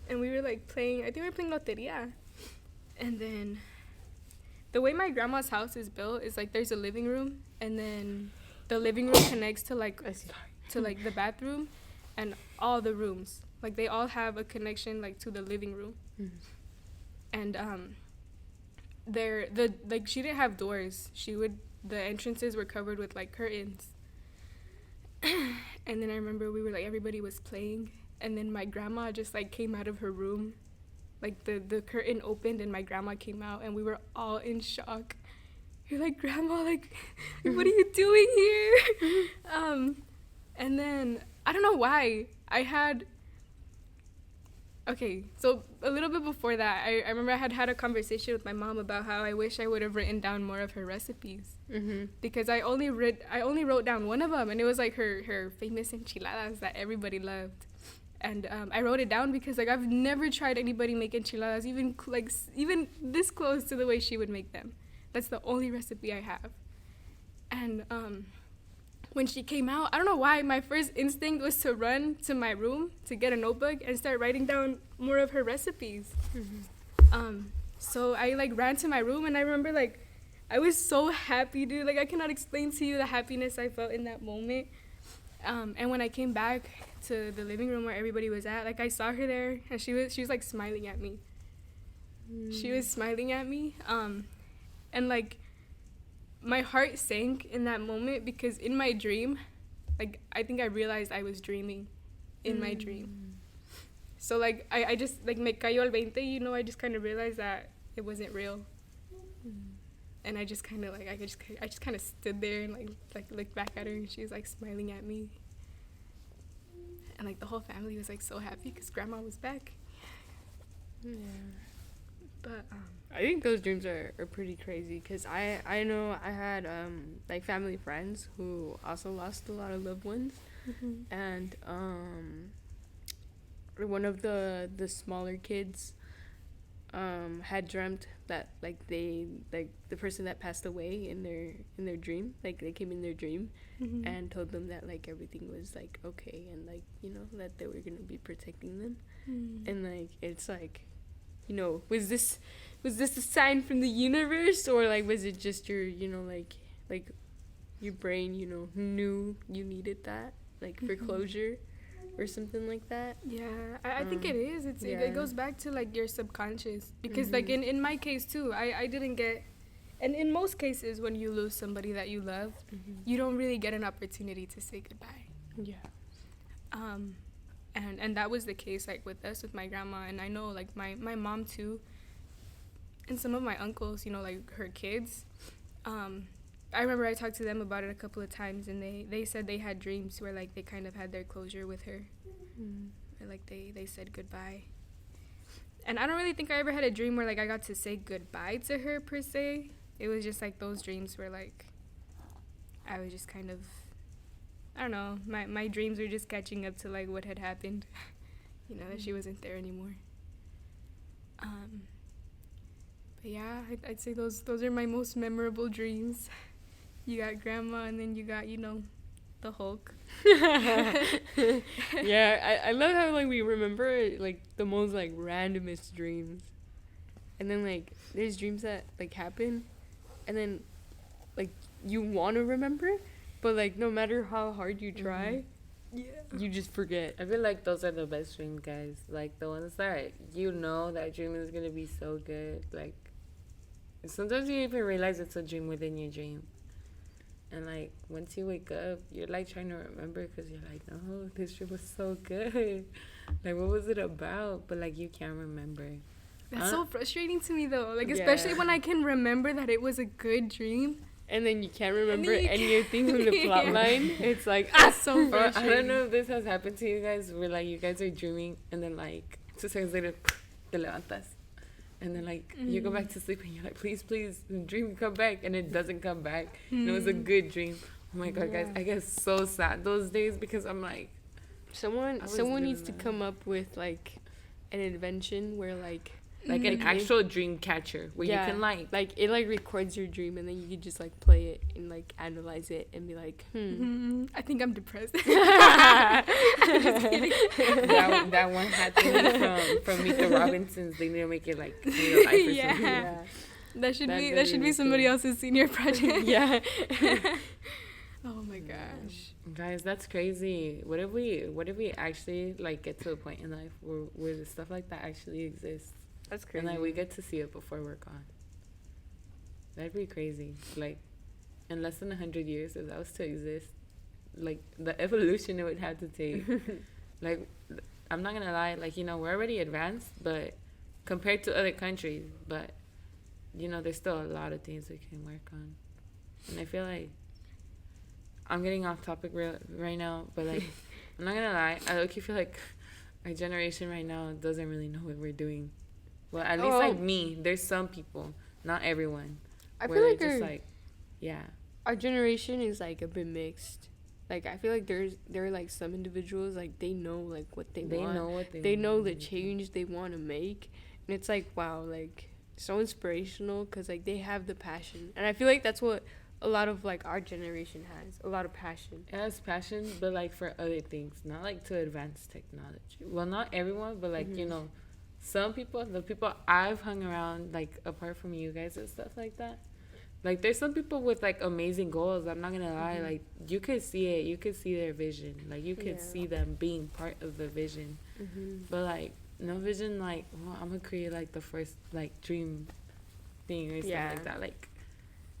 A: and we were like playing. I think we were playing loteria. And then the way my grandma's house is built is like there's a living room, and then the living room connects to like the bathroom, and all the rooms like they all have a connection like to the living room. And she didn't have doors. The entrances were covered with like curtains. And then I remember we were like, everybody was playing, and then my grandma just like came out of her room, like the curtain opened and my grandma came out, and we were all in shock. You're like, Grandma, like what are you doing here? And then I don't know why okay, so a little bit before that, I remember I had a conversation with my mom about how I wish I would have written down more of her recipes. Because I only wrote down one of them, and it was like her famous enchiladas that everybody loved. And I wrote it down because like I've never tried anybody make enchiladas even this close to the way she would make them. That's the only recipe I have. And when she came out, I don't know why, my first instinct was to run to my room to get a notebook and start writing down more of her recipes. So I like ran to my room, and I remember like I was so happy, dude. Like I cannot explain to you the happiness I felt in that moment. And when I came back to the living room where everybody was at, like I saw her there, and she was like smiling at me. She was smiling at me. And like my heart sank in that moment, because in my dream, like I think I realized I was dreaming in my dream. So like I just like me cayó el 20, you know, I just kind of realized that it wasn't real. And I just kind of like I just kind of stood there and like looked back at her, and she was like smiling at me. And like the whole family was like so happy because Grandma was back.
C: Yeah.
A: But
C: I think those dreams are pretty crazy, because I know I had like family friends who also lost a lot of loved ones. And one of the smaller kids had dreamt that like the person that passed away in their dream, like they came in their dream and told them that like everything was like okay, and like, you know, that they were gonna be protecting them. And like it's like, you know, was this a sign from the universe, or like was it just your, you know, like your brain, you know, knew you needed that, like for closure or something like that?
A: Yeah, I think it is. It goes back to like your subconscious, because like in my case too, I didn't get, and in most cases when you lose somebody that you love, you don't really get an opportunity to say goodbye. And that was the case like with us, with my grandma, and I know like my mom too, and some of my uncles, you know, like her kids. I remember I talked to them about it a couple of times, and they said they had dreams where like they kind of had their closure with her. Or like they said goodbye. And I don't really think I ever had a dream where like I got to say goodbye to her per se. It was just like those dreams where like I was just kind of, I don't know, my dreams were just catching up to like what had happened. You know, that she wasn't there anymore. But yeah, I'd say those are my most memorable dreams. You got Grandma, and then you got, you know, the Hulk.
C: Yeah, I love how like we remember like the most like randomest dreams, and then like there's dreams that like happen, and then like you want to remember, but like no matter how hard you try, you just forget.
B: I feel like those are the best dreams, guys. Like the ones that you know that dream is gonna be so good. Like sometimes you even realize it's a dream within your dream. And, like, once you wake up, you're, like, trying to remember because you're like, no, this dream was so good. Like, what was it about? But, like, you can't remember.
A: That's so frustrating to me, though. Like, especially when I can remember that it was a good dream.
C: And then you can't remember anything from the plot line. It's like,
A: so frustrating.
B: I don't know if this has happened to you guys where, like, you guys are dreaming and then, like, 2 seconds later, te levantas. And then, like, you go back to sleep and you're like, please, dream come back. And it doesn't come back. And it was a good dream. Oh, my God, guys. I get so sad those days because I'm like...
C: Someone needs to come up with, like, an invention where, like,
B: like an actual dream catcher where you can like
C: it like records your dream and then you can just like play it and like analyze it and be like,
A: I think I'm depressed.
C: Just
A: kidding.
B: that one hat thing from Meet the Robinsons. They need to make it like real life or something.
C: yeah.
A: That should be somebody else's senior project.
C: Yeah.
A: Oh my gosh.
B: Guys, that's crazy. What if we actually like get to a point in life where stuff like that actually exists?
C: That's crazy.
B: And like we get to see it before we're gone. That'd be crazy. Like in less than 100 years, if that was to exist, like the evolution it would have to take. Like I'm not gonna lie, like, you know, we're already advanced, but compared to other countries, but you know, there's still a lot of things we can work on. And I feel like I'm getting off topic right now, but like I'm not gonna lie, I look, feel like our generation right now doesn't really know what we're doing. Well, at least like me, there's some people, not everyone.
C: I feel like
B: just like, yeah,
C: our generation is like a bit mixed. Like I feel like there are like some individuals like they know like what they want. They know the change they want to make, and it's like wow, like so inspirational because like they have the passion, and I feel like that's what a lot of like our generation has, a lot of passion.
B: It has passion, but like for other things, not like to advance technology. Well, not everyone, but like you know, some people, the people I've hung around, like apart from you guys and stuff like that. Like there's some people with like amazing goals. I'm not gonna lie, like you could see it, you could see their vision, like you could see them being part of the vision. But like no vision, like well, I'm gonna create like the first like dream thing or something like that. Like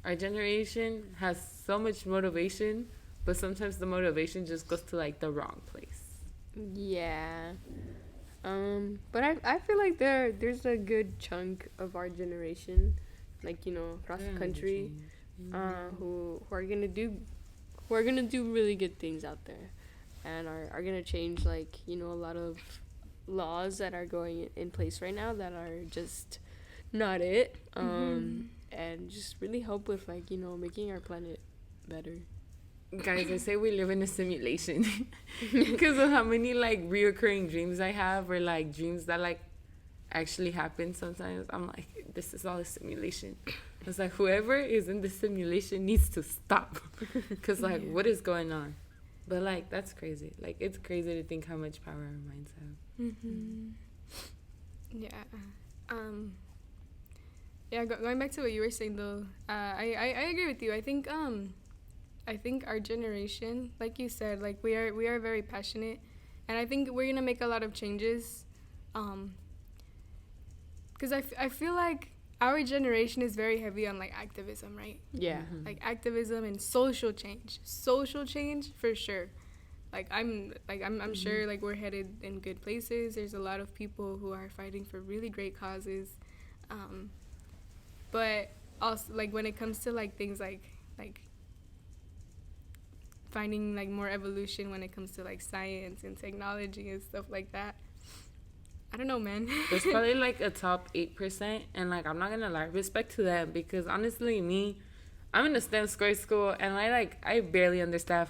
B: our generation has so much motivation, but sometimes the motivation just goes to like the wrong place.
C: Yeah. But I feel like there's a good chunk of our generation, like you know, across the country, who are gonna do really good things out there, and are gonna change like you know a lot of laws that are going in place right now that are just not it. And just really help with like you know making our planet better.
B: Guys, I say we live in a simulation because of how many like reoccurring dreams I have, or like dreams that like actually happen. Sometimes I'm like, this is all a simulation. It's like whoever is in the simulation needs to stop because like what is going on? But like that's crazy. Like it's crazy to think how much power our minds have.
A: Yeah, going back to what you were saying though, I agree with you. I think our generation, like you said, like we are very passionate, and I think we're gonna make a lot of changes, because I feel like our generation is very heavy on like activism, right?
C: Yeah.
A: Like activism and social change for sure. Like I'm sure like we're headed in good places. There's a lot of people who are fighting for really great causes, but also like when it comes to like things like finding like more evolution when it comes to like science and technology and stuff like that, I don't know, man.
B: There's probably like a top 8%, and like I'm not gonna lie, respect to them, because honestly, I'm in a STEM school, and I barely understand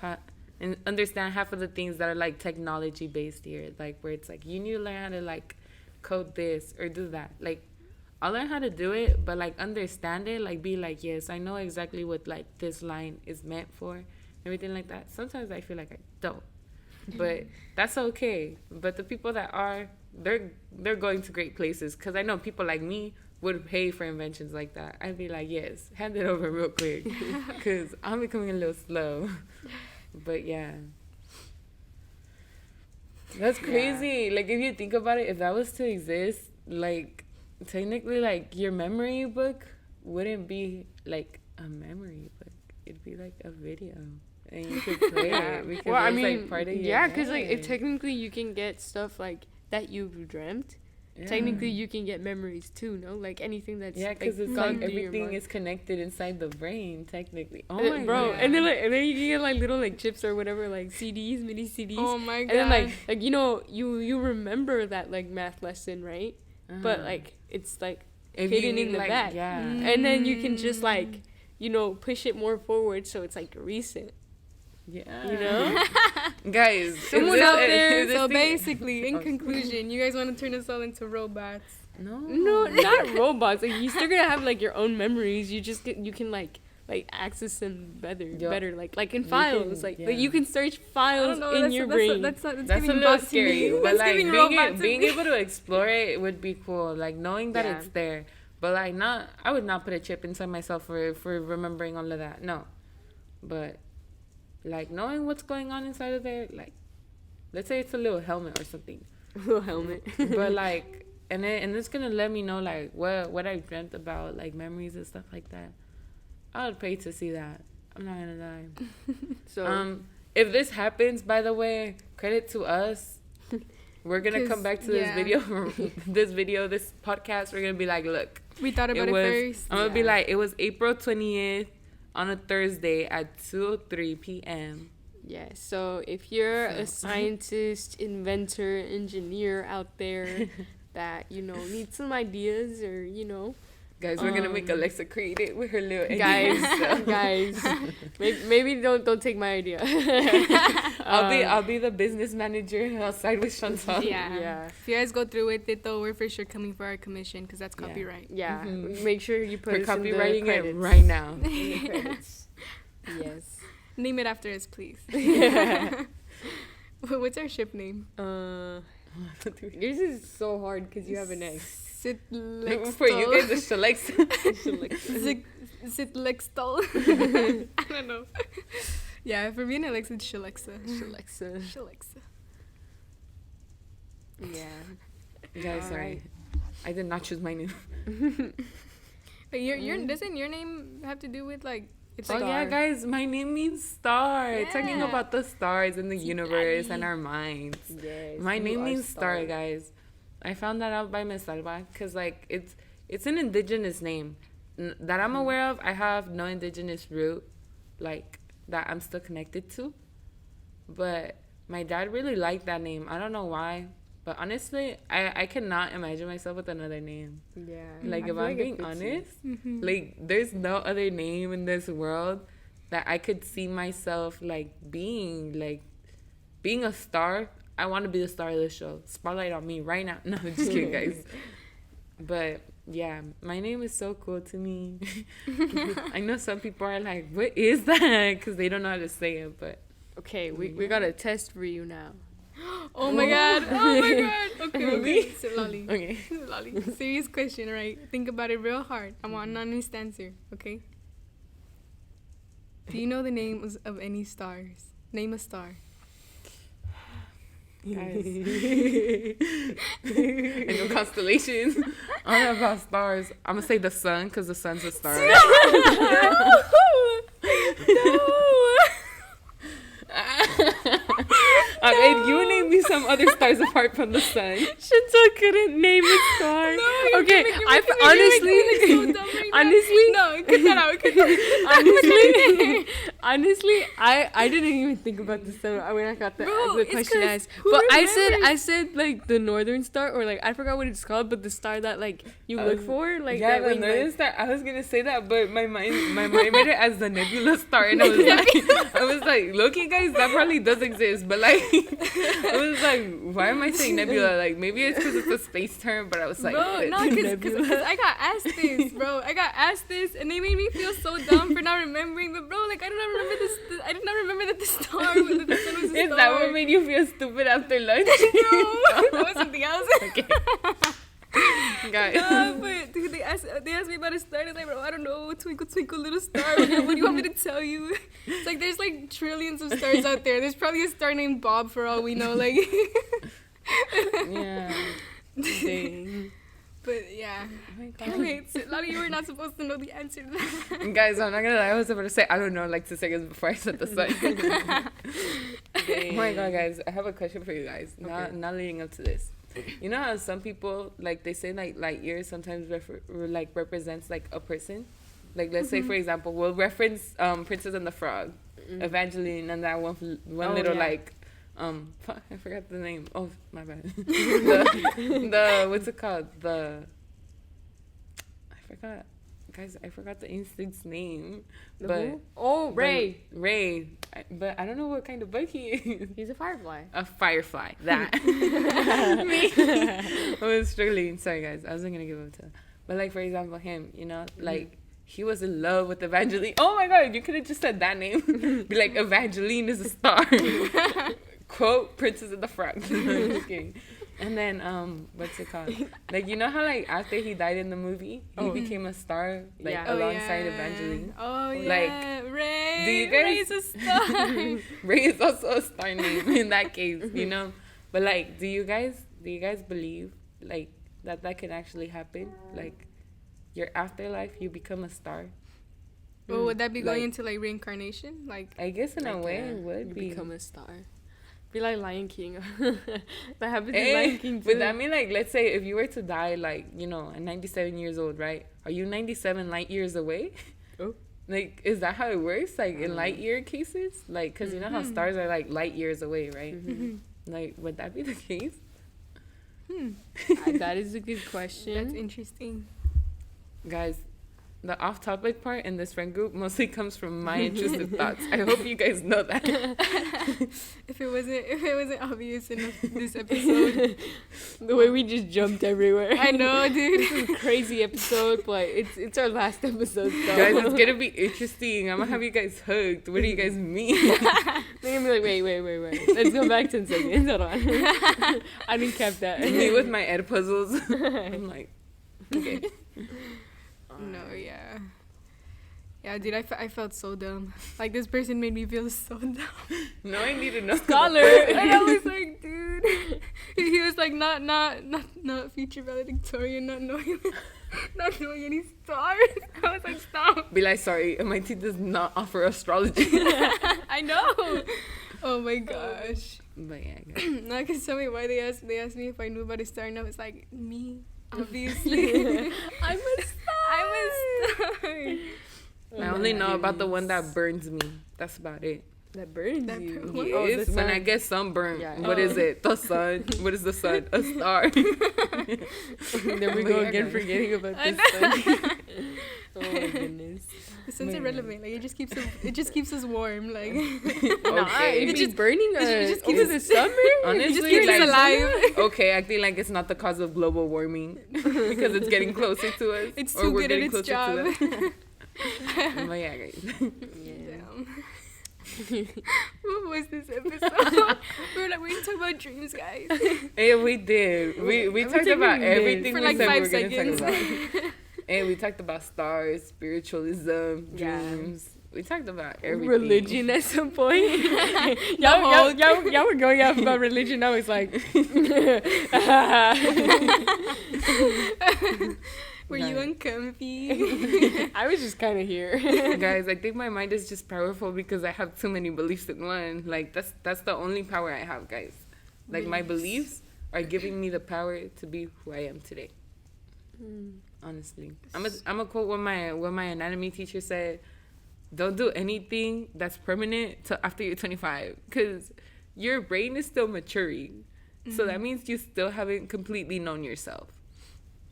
B: half of the things that are like technology based here, like where it's like you need to learn how to like code this or do that. Like I'll learn how to do it, but like understand it, like be like, yes, I know exactly what like this line is meant for, everything like that. Sometimes I feel like I don't, but that's okay. But the people that are, they're going to great places, because I know people like me would pay for inventions like that. I'd be like, yes, hand it over real quick, because I'm becoming a little slow. But yeah, that's crazy. Like if you think about it, if that was to exist, like technically like your memory book wouldn't be like a memory book, it'd be like a video, and you could play it because
C: well, I
B: it's
C: mean,
B: like part of your
C: yeah, because
B: head.
C: like if technically you can get stuff like that you've dreamt, technically you can get memories too, no? Like anything that's
B: because
C: like,
B: it's like everything is connected inside the brain technically. Oh my
C: bro,
B: God.
C: and then you can get like little like chips or whatever, like CDs, mini CDs.
A: Oh my God.
C: And then like you know you remember that like math lesson, right? But like it's like hidden in the
B: like,
C: back, and then you can just like you know push it more forward so it's like recent.
B: Yeah,
C: you know.
B: Guys,
A: someone out there. So basically, in conclusion, you guys want to turn us all into robots.
B: No,
C: not robots. Like you still gonna have like your own memories. You can like access them better. Like in files. Like you can search files in your brain.
A: That's
B: a little scary. But
A: That's
B: like being able to explore it would be cool. Like knowing that it's there. But like I would not put a chip inside myself for remembering all of that. No. But like knowing what's going on inside of there, like let's say it's a little helmet or something.
C: A little helmet.
B: But like and it's gonna let me know like what I dreamt about, like memories and stuff like that. I would pay to see that. I'm not gonna lie.
C: So
B: if this happens, by the way, credit to us. We're gonna come back to this this podcast. We're gonna be like, look,
A: we thought about it first.
B: I'm gonna be like, it was April 20th on a Thursday at 2:03 p.m.
C: Yeah, so if you're a scientist, inventor, engineer out there that, needs some ideas or,
B: Guys, we're gonna make Alexa create it with her little
C: guys, maybe don't take my idea.
B: I'll be the business manager outside with Chantal.
A: Yeah. If you guys go through with it though, we're for sure coming for our commission because that's copyright.
C: Yeah. Make sure you put
B: we're
C: us
B: copywriting
C: in the credits.
B: it right now.
C: In the credits. Yes.
A: Name it after us, please. What's our ship name?
C: Yours is so hard because you have an X.
B: For you guys, it's
A: Sitlextol. I don't know. Yeah, for me and Alexa, it's Shalexa.
C: Yeah.
B: Guys, sorry. Right. I did not choose my name.
A: But doesn't your name have to do with like it's
B: star? Yeah, guys, my name means star. It's talking about the stars in the universe and our minds.
C: Yes,
B: my name means star, guys. I found that out by Miss Alba because like it's an indigenous name that I'm aware of. I have no indigenous root like that I'm still connected to, but my dad really liked that name. I don't know why, but honestly, I cannot imagine myself with another name.
C: Yeah,
B: like if I'm being honest, like there's no other name in this world that I could see myself like being a star. I want to be the star of the show. Spotlight on me right now. No, just kidding, guys. But yeah, my name is so cool to me. I know some people are like, what is that? Because they don't know how to say it. But
C: okay, we got a test for you now.
A: Oh my god. Okay. So, Lolly. Okay. Lolly. Serious question, right? Think about it real hard. I want an honest answer, okay? Do you know the names of any stars? Name a star.
B: Guys. I know constellations. I don't know about stars. I'm gonna say the sun because the sun's a star.
A: No.
B: And you name me some other stars apart from the sun.
C: Chantal couldn't name a star.
A: No,
C: okay, honestly,
A: no, cut that out.
C: Honestly, I didn't even think about the sun when I got the question asked. But I said like the northern star, or like I forgot what it's called, but the star that like you look for, like
B: yeah, the northern star. I was gonna say that, but my mind made it as the nebula star, and I was like, looking, guys, that probably does exist, but like. I was like, why am I saying nebula? Like, maybe it's because it's a space term, but I was like,
A: bro, no, because I got asked this, bro. I got asked this, and they made me feel so dumb for not remembering. But bro, like, I did not remember this. I did not remember that the star, that the sun was a star.
B: Is that what made you feel stupid after lunch?
A: No, that was something else.
B: Okay. Guys.
A: No, but dude, they asked me about a star, and I was like, bro, I don't know, twinkle twinkle little star. What do you want me to tell you? It's like there's like trillions of stars out there. There's probably a star named Bob for all we know. Like,
B: yeah. Dang.
A: But yeah. Oh my God. Wait, so, Lottie, you were not supposed to know the answer to that.
B: Guys, I'm not gonna lie. I was about to say I don't know like 2 seconds before I said the sun. Oh my God, guys! I have a question for you guys. Okay. Not leading up to this. You know how some people like they say like light years sometimes represents like a person. Like let's say for example, we'll reference Princess and the Frog, Evangeline, and that one little like I forgot the name. Oh my bad. the what's it called? I forgot. guys, I forgot the instinct's name.
C: The
B: But
C: who? Oh, Ray.
B: Ray. But I don't know what kind of bug he is.
C: He's a firefly.
B: A firefly. That. Me. I was struggling. Sorry, guys. I wasn't going to give up to him. But, like, for example, him, you know, like, he was in love with Evangeline. Oh, my God. You could have just said that name. Be like, Evangeline is a star. Quote, Princess of the Frog. No, just kidding. And then, what's it called? Like, you know how, like, after he died in the movie, he became a star, like,
C: Yeah.
B: alongside Evangeline?
A: Oh, yeah.
B: Like,
A: Ray.
B: do you guys-
A: Ray's a star.
B: Ray is also a star name in that case, you know? But, like, do you guys believe, like, that can actually happen? Like, your afterlife, you become a star?
A: Well, would that be going
B: Like-
A: into, like, reincarnation? Like,
B: I guess in a
C: Like,
B: way
C: yeah,
B: it would
C: you
B: be.
C: become a star. Be like Lion King. That happens in
B: Eh,
C: Lion King too.
B: but that mean, like, let's say if you were to die, like, you know, at 97 years old, right? Are you 97 light years away?
C: Oh.
B: Like, is that how it works? Like, in light year cases? Like, because you know how stars are, like, light years away, right? Like, would that be the case?
C: That is a good question.
A: that's interesting.
B: Guys, the off-topic part in this friend group mostly comes from my intrusive thoughts. I hope you guys know that.
A: If it wasn't obvious in this episode.
C: The way we just jumped everywhere.
A: I know, dude.
C: This is a crazy episode, but it's our last episode, so.
B: Guys, it's gonna be interesting. I'm gonna have you guys hooked. What do you guys mean?
C: They're gonna be like, wait. Let's go back 10 seconds. Hold on. I didn't cap that.
B: Me with my Ed puzzles. I'm like, okay.
A: No, yeah. Yeah, dude, I felt so dumb. Like, this person made me feel so dumb.
B: No, I need to know.
C: Scholar.
A: And I was like, dude. He was like, not future valedictorian, not knowing any stars. I was like, stop.
B: Be like, sorry, MIT does not offer astrology.
A: I know. Oh my gosh.
B: But yeah, guys.
A: No, because tell me why they asked me if I knew about a star, and I was like, me, obviously.
C: I'm a star.
B: I only know about the one that burns me. That's about it.
C: That burns
A: That
C: you.
A: burns-
C: Oh, the
B: Yes, when I
C: sun.
B: get sunburned.
C: Yeah.
B: What is it? The sun. What is the sun? A star.
C: There we
B: But
C: go
B: yeah,
C: again,
B: guys.
C: forgetting about
A: I
C: this sun. Oh my goodness.
A: The sun's
B: Man.
A: irrelevant. Like, it just keeps us warm. Like,
B: Okay.
C: It'd
A: It
C: be
A: just-
C: burning
A: it just
C: over
A: keeps-
C: the summer.
B: Honestly,
A: it just keeps
B: like,
A: us alive.
B: Okay, acting like it's not the cause of global warming because it's getting closer to us.
A: It's
B: or
A: too
B: we're
A: good at
B: getting
A: its
B: closer
A: job.
B: to them. But yeah, guys.
A: Damn. What was this episode? we didn't talk about dreams, guys.
B: Hey, we did. We talked
C: think
B: about
C: we did.
B: everything
A: For
B: we
A: like
B: said we
A: 5
B: were going to
A: seconds.
B: talk about. And we talked about stars, spiritualism,
C: Yeah.
B: dreams. We talked about everything.
C: Religion at some point. y'all were going off about religion. I was like,
A: Were you
B: No.
A: uncomfy?
C: I was just kind of here.
B: Guys, I think my mind is just powerful because I have too many beliefs in one. Like, that's the only power I have, guys. Like, my beliefs are giving me the power to be who I am today. Honestly, I'm a quote what my anatomy teacher said. Don't do anything that's permanent till after you're 25, because your brain is still maturing. So that means you still haven't completely known yourself.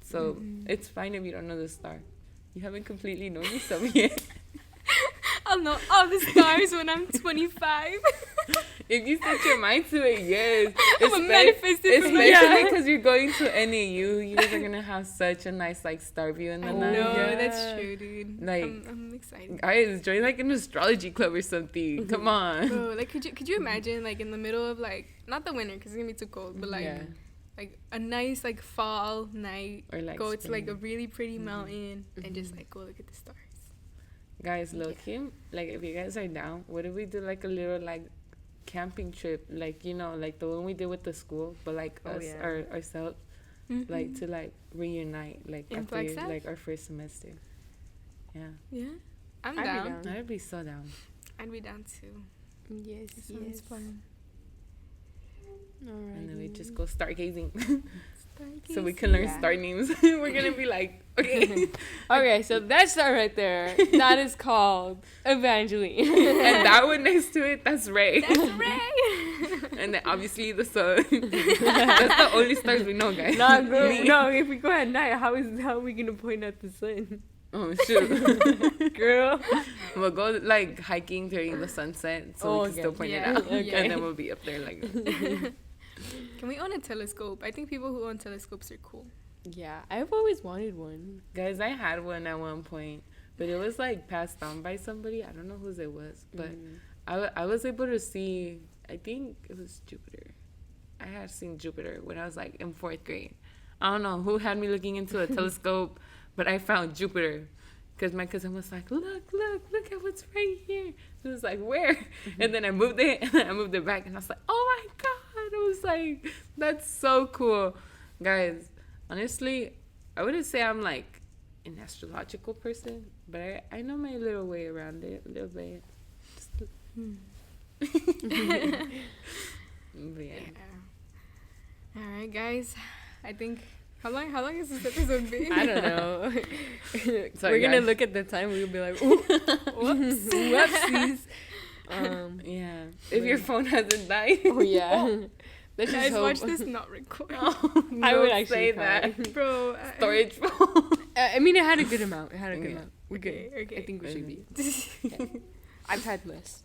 B: So it's fine if you don't know the star. You haven't completely known yourself yet.
A: I'll know all the stars when I'm 25.
B: If you set your mind to it, yes.
A: I'm a manifested
B: Especially because you're going to NAU. You guys are going to have such a nice, like, star view in the
A: I
B: night.
A: know,
C: yeah.
A: that's true, dude.
B: Like-
A: I'm excited.
B: Guys, join, like, an astrology club or something. Come on.
A: Bro, like, could you imagine, like, in the middle of, like, not the winter, because it's going to be too cold, but, like,
B: Yeah.
A: like a nice, like, fall night.
B: Or, like,
A: Go to, like, a
B: spring.
A: really pretty mountain and just, like, go look at the stars.
B: Guys, low-key, like, if you guys are down, what if we do, like, a little, like, camping trip? Like, you know, like the one we did with the school, but, like,
C: Oh,
B: us,
C: yeah.
B: ourselves,
A: Mhm.
B: like, to, like, reunite, like,
A: In
B: after,
A: Flagstaff?
B: like, our first semester. Yeah.
A: Yeah, I'm
C: I'd be
A: down.
C: down.
B: I'd be so down.
A: I'd be down too.
C: Yes,
A: It sounds fun.
B: And then we just go stargazing.
A: Stargazing.
B: So we can learn
C: Yeah.
B: star names. We're gonna be like, okay.
C: Okay, so that star right there, that is called Evangeline.
B: And that one next to it, that's Ray.
A: That's Ray.
B: And then obviously the sun. That's the only stars we know, guys.
C: no,
B: Me.
C: no, if we go at night, how are we gonna point out the sun?
B: Oh shoot,
C: Girl.
B: we'll go like hiking during the sunset, so we can still point it out,
A: Okay.
B: and then we'll be up there like.
A: Can we own a telescope? I think people who own telescopes are cool.
C: Yeah, I've always wanted one.
B: Guys, I had one at one point, but it was like passed on by somebody. I don't know whose it was, but I was able to see. I think it was Jupiter. I had seen Jupiter when I was like in 4th grade. I don't know who had me looking into a telescope, but I found Jupiter because my cousin was like, look at what's right here. It was like, where? And then I moved it, and then I moved it back, and I was like, oh my God. It was like, that's so cool. Guys, honestly, I wouldn't say I'm like an astrological person, but I know my little way around it a little bit. But yeah.
A: All right, guys. I think how long is this episode been?
C: I don't know.
B: Sorry,
C: We're gonna
B: guys.
C: look at the time. We'll be like, ooh, whoops, whoopsies.
B: Yeah. If your phone hasn't died.
C: Oh yeah. Let's just
A: Guys,
C: hope.
A: watch this not record.
C: I would
B: Don't
C: actually
B: say
C: cry.
B: that.
A: Bro.
B: Storage phone.
C: I mean, it had a good amount. It had a good
B: Okay.
C: amount. We're good.
A: Okay.
C: I think we should be.
A: Okay.
C: I've had less.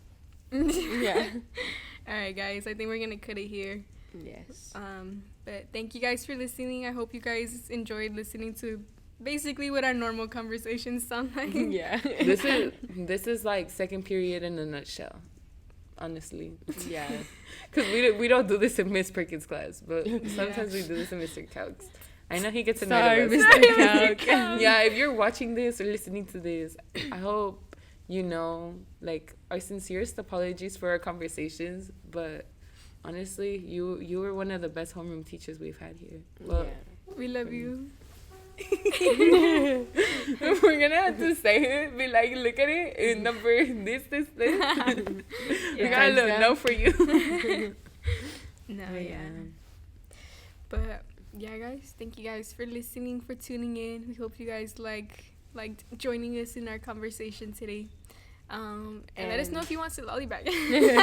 C: Yeah.
A: All right, guys. I think we're gonna cut it here.
C: Yes.
A: But thank you guys for listening. I hope you guys enjoyed listening to basically what our normal conversations sound like.
C: Yeah.
B: This is like second period in a nutshell. Honestly.
C: Yeah.
B: Because we don't do this in Miss Perkins' class, but sometimes we do this in Mr. Calc's. I know he gets
C: Sorry,
B: annoyed with us.
C: Mr. Calc.
B: Yeah, if you're watching this or listening to this, I hope you know, like, our sincerest apologies for our conversations, but honestly, you were one of the best homeroom teachers we've had here. Well,
A: We love you.
B: we're gonna have to say it, be like, look at it, and number this. We got a little note for you.
A: No,
B: But
A: yeah. But yeah, guys, thank you guys for listening, for tuning in. We hope you guys liked joining us in our conversation today. And let us know if you want to lollipop.
B: They're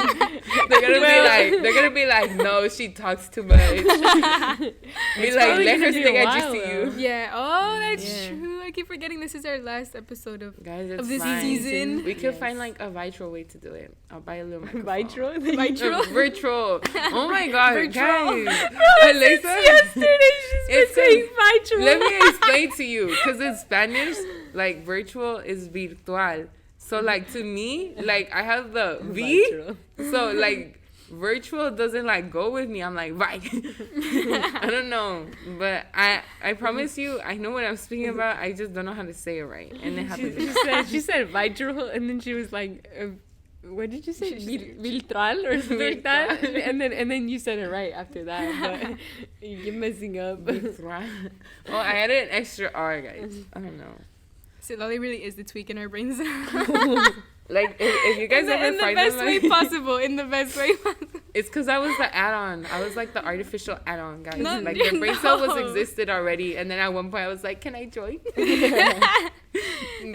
B: gonna be like, no, she talks too much. Be like, let her stick at you see you.
A: Yeah. Oh, that's
B: Yeah.
A: true. I keep forgetting this is our last episode of
B: Guys, it's
A: of this
B: fine.
A: season.
B: We could find like a virtual way to do it. I'll buy a little microphone.
C: Vitro?
B: Virtual. Oh my god,
A: Virtual.
B: guys.
C: Since yesterday she's been
B: It's
C: saying vitro.
B: Let me explain to you, because in Spanish, like virtual is virtual. So like to me, like I have the V.
C: Vitro.
B: So like virtual doesn't like go with me. I'm like, right. I don't know, but I promise you, I know what I'm speaking about. I just don't know how to say it right, and it happens.
C: She said vitro, and then she was like, what did you say? Viltral or something like that? And then you said it right after that. But you're messing up.
B: Well, I added an extra R, guys. I don't know.
A: So Lolly really is the tweak in our brains.
B: Like if you guys ever
A: in the
B: find
A: best
B: them,
A: way
B: like,
A: possible. In the best way possible.
B: it's because I was the add-on. I was like the artificial add-on, guys.
A: No,
B: Like the brain cell was
A: no.
B: existed already, and then at one point I was like, "Can I join?" And
A: we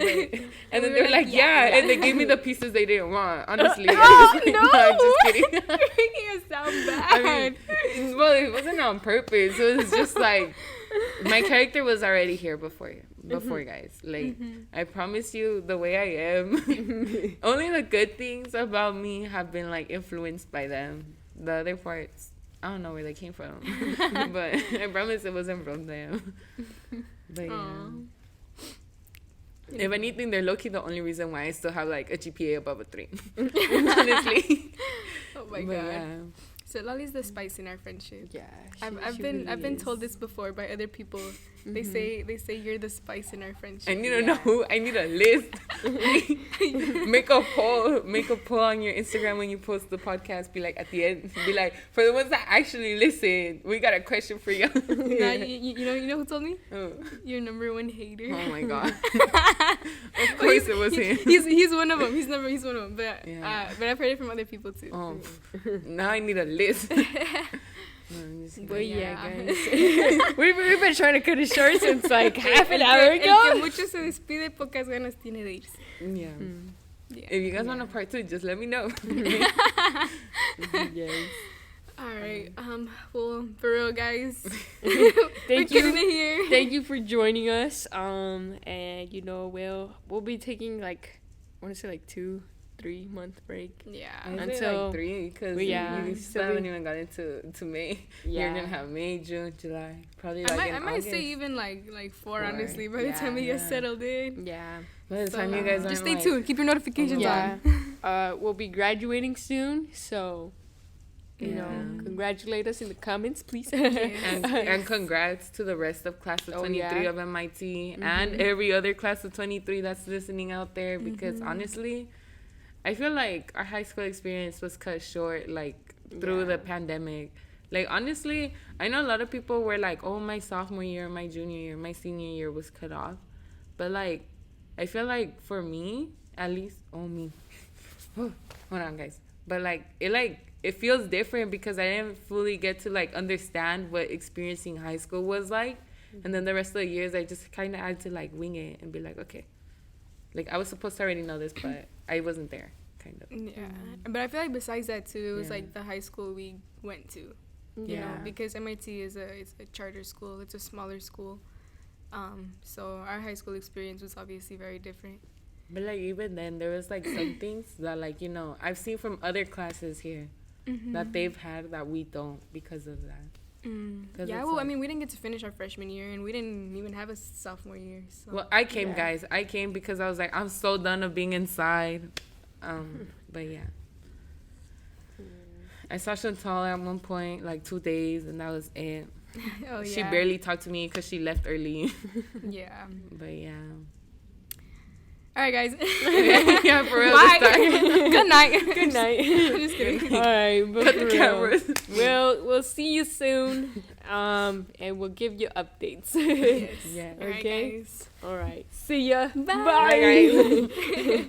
B: then
A: were
B: they're
A: like,
B: like,
A: "Yeah."
B: "Yeah," and they gave me the pieces they didn't want. Honestly, I
A: Oh,
B: was like,
A: no.
B: I'm just kidding.
A: You're making it sound bad.
B: I mean, well, it wasn't on purpose. It was just like my character was already here before, guys. Like I promise you, the way I am, only the good things about me have been like influenced by them. The other parts, I don't know where they came from, but I promise it wasn't from them. But yeah.
A: Aw.
B: If anything, they're low-key the only reason why I still have like a GPA above a 3. Honestly.
A: Oh my
B: But
A: god.
B: yeah.
A: So Lolly's the spice in our friendship.
C: Yeah.
A: I've been told this before by other people. They say you're the spice in our friendship.
B: I need to know who. I need a list. Make a poll on your Instagram when you post the podcast. Be like at the end. Be like, for the ones that actually listen, we got a question for you.
A: Nah, you know who told me?
B: Oh.
A: Your number one hater.
B: Oh my god. Of course it was him.
A: He's one of them. He's one of them. But
B: Yeah.
A: but I've heard it from other people too.
B: Oh. Now I need a list. No, I'm just
C: But
B: kidding.
C: yeah,
A: Yeah.
C: guys. we've been trying to cut it short since like half an hour
A: El que
C: ago.
A: mucho se despide, pocas ganas tiene de irse.
B: Yeah.
A: Yeah.
B: If you guys want a part 2, just let me know.
C: Yes.
A: All right. Well, for real, guys.
C: Thank
A: We're getting
C: you.
A: it here.
C: Thank you for joining us. And you know, we'll be taking like, I want to say like 2-3 month break.
A: Yeah.
B: I say
C: Until-
B: like 3 because
C: yeah,
B: you
C: so
B: still haven't
C: we-
B: even got into May.
C: Yeah.
B: You're gonna have May, June, July, probably
A: I
B: like
A: might,
B: in
A: I might say
B: August.
A: even like 4,
B: 4.
A: honestly, by the
B: Yeah,
A: time we get
B: yeah.
A: settled in.
C: Yeah.
B: By the
A: So,
B: time you guys
A: just
B: aren't,
A: stay
B: like,
A: tuned. Keep your notifications
C: Yeah.
A: on.
C: We'll be graduating soon, so you know,
B: Yeah.
C: congratulate us in the comments, please.
B: And congrats to the rest of class of
C: Oh,
B: 23
C: yeah.
B: of MIT and every other class of 23 that's listening out there, because honestly, I feel like our high school experience was cut short like through
C: Yeah.
B: the pandemic. Like honestly, I know a lot of people were like, "Oh, my sophomore year, my junior year, my senior year was cut off." But like I feel like for me, at least, me. Hold on, guys. But like it feels different because I didn't fully get to like understand what experiencing high school was like. And then the rest of the years I just kind of had to like wing it and be like, okay, like I was supposed to already know this, but I wasn't there, kind of.
A: Yeah. But I feel like besides that, too, it was
B: Yeah.
A: like the high school we went to. You know,
B: Yeah.
A: because MIT is it's a charter school. It's a smaller school. So our high school experience was obviously very different.
B: But like even then there was like some things that like, you know, I've seen from other classes here that they've had that we don't because of that. 'Cause
A: Yeah,
B: it's
A: well, I
B: like-
A: mean, we didn't get to finish our freshman year, and we didn't even have a sophomore year. So.
B: Well, I came,
C: Yeah.
B: guys. I came because I was like, I'm so done of being inside. But yeah. I saw Chantal at one point, like 2 days, and that was it.
A: Oh, yeah.
B: She barely talked to me because she left early.
A: Yeah.
B: But yeah.
A: All right, guys.
B: Yeah, for real.
A: Bye.
B: this time.
A: Good night.
C: Good night.
A: I'm just kidding.
C: All right, but
B: Cut
C: for
B: the
C: real,
B: cameras.
C: we'll see you soon. And we'll give you updates.
A: Yes.
B: Yeah.
A: All right,
C: Okay.
A: guys.
C: All right. See ya.
A: Bye.
B: Bye, guys.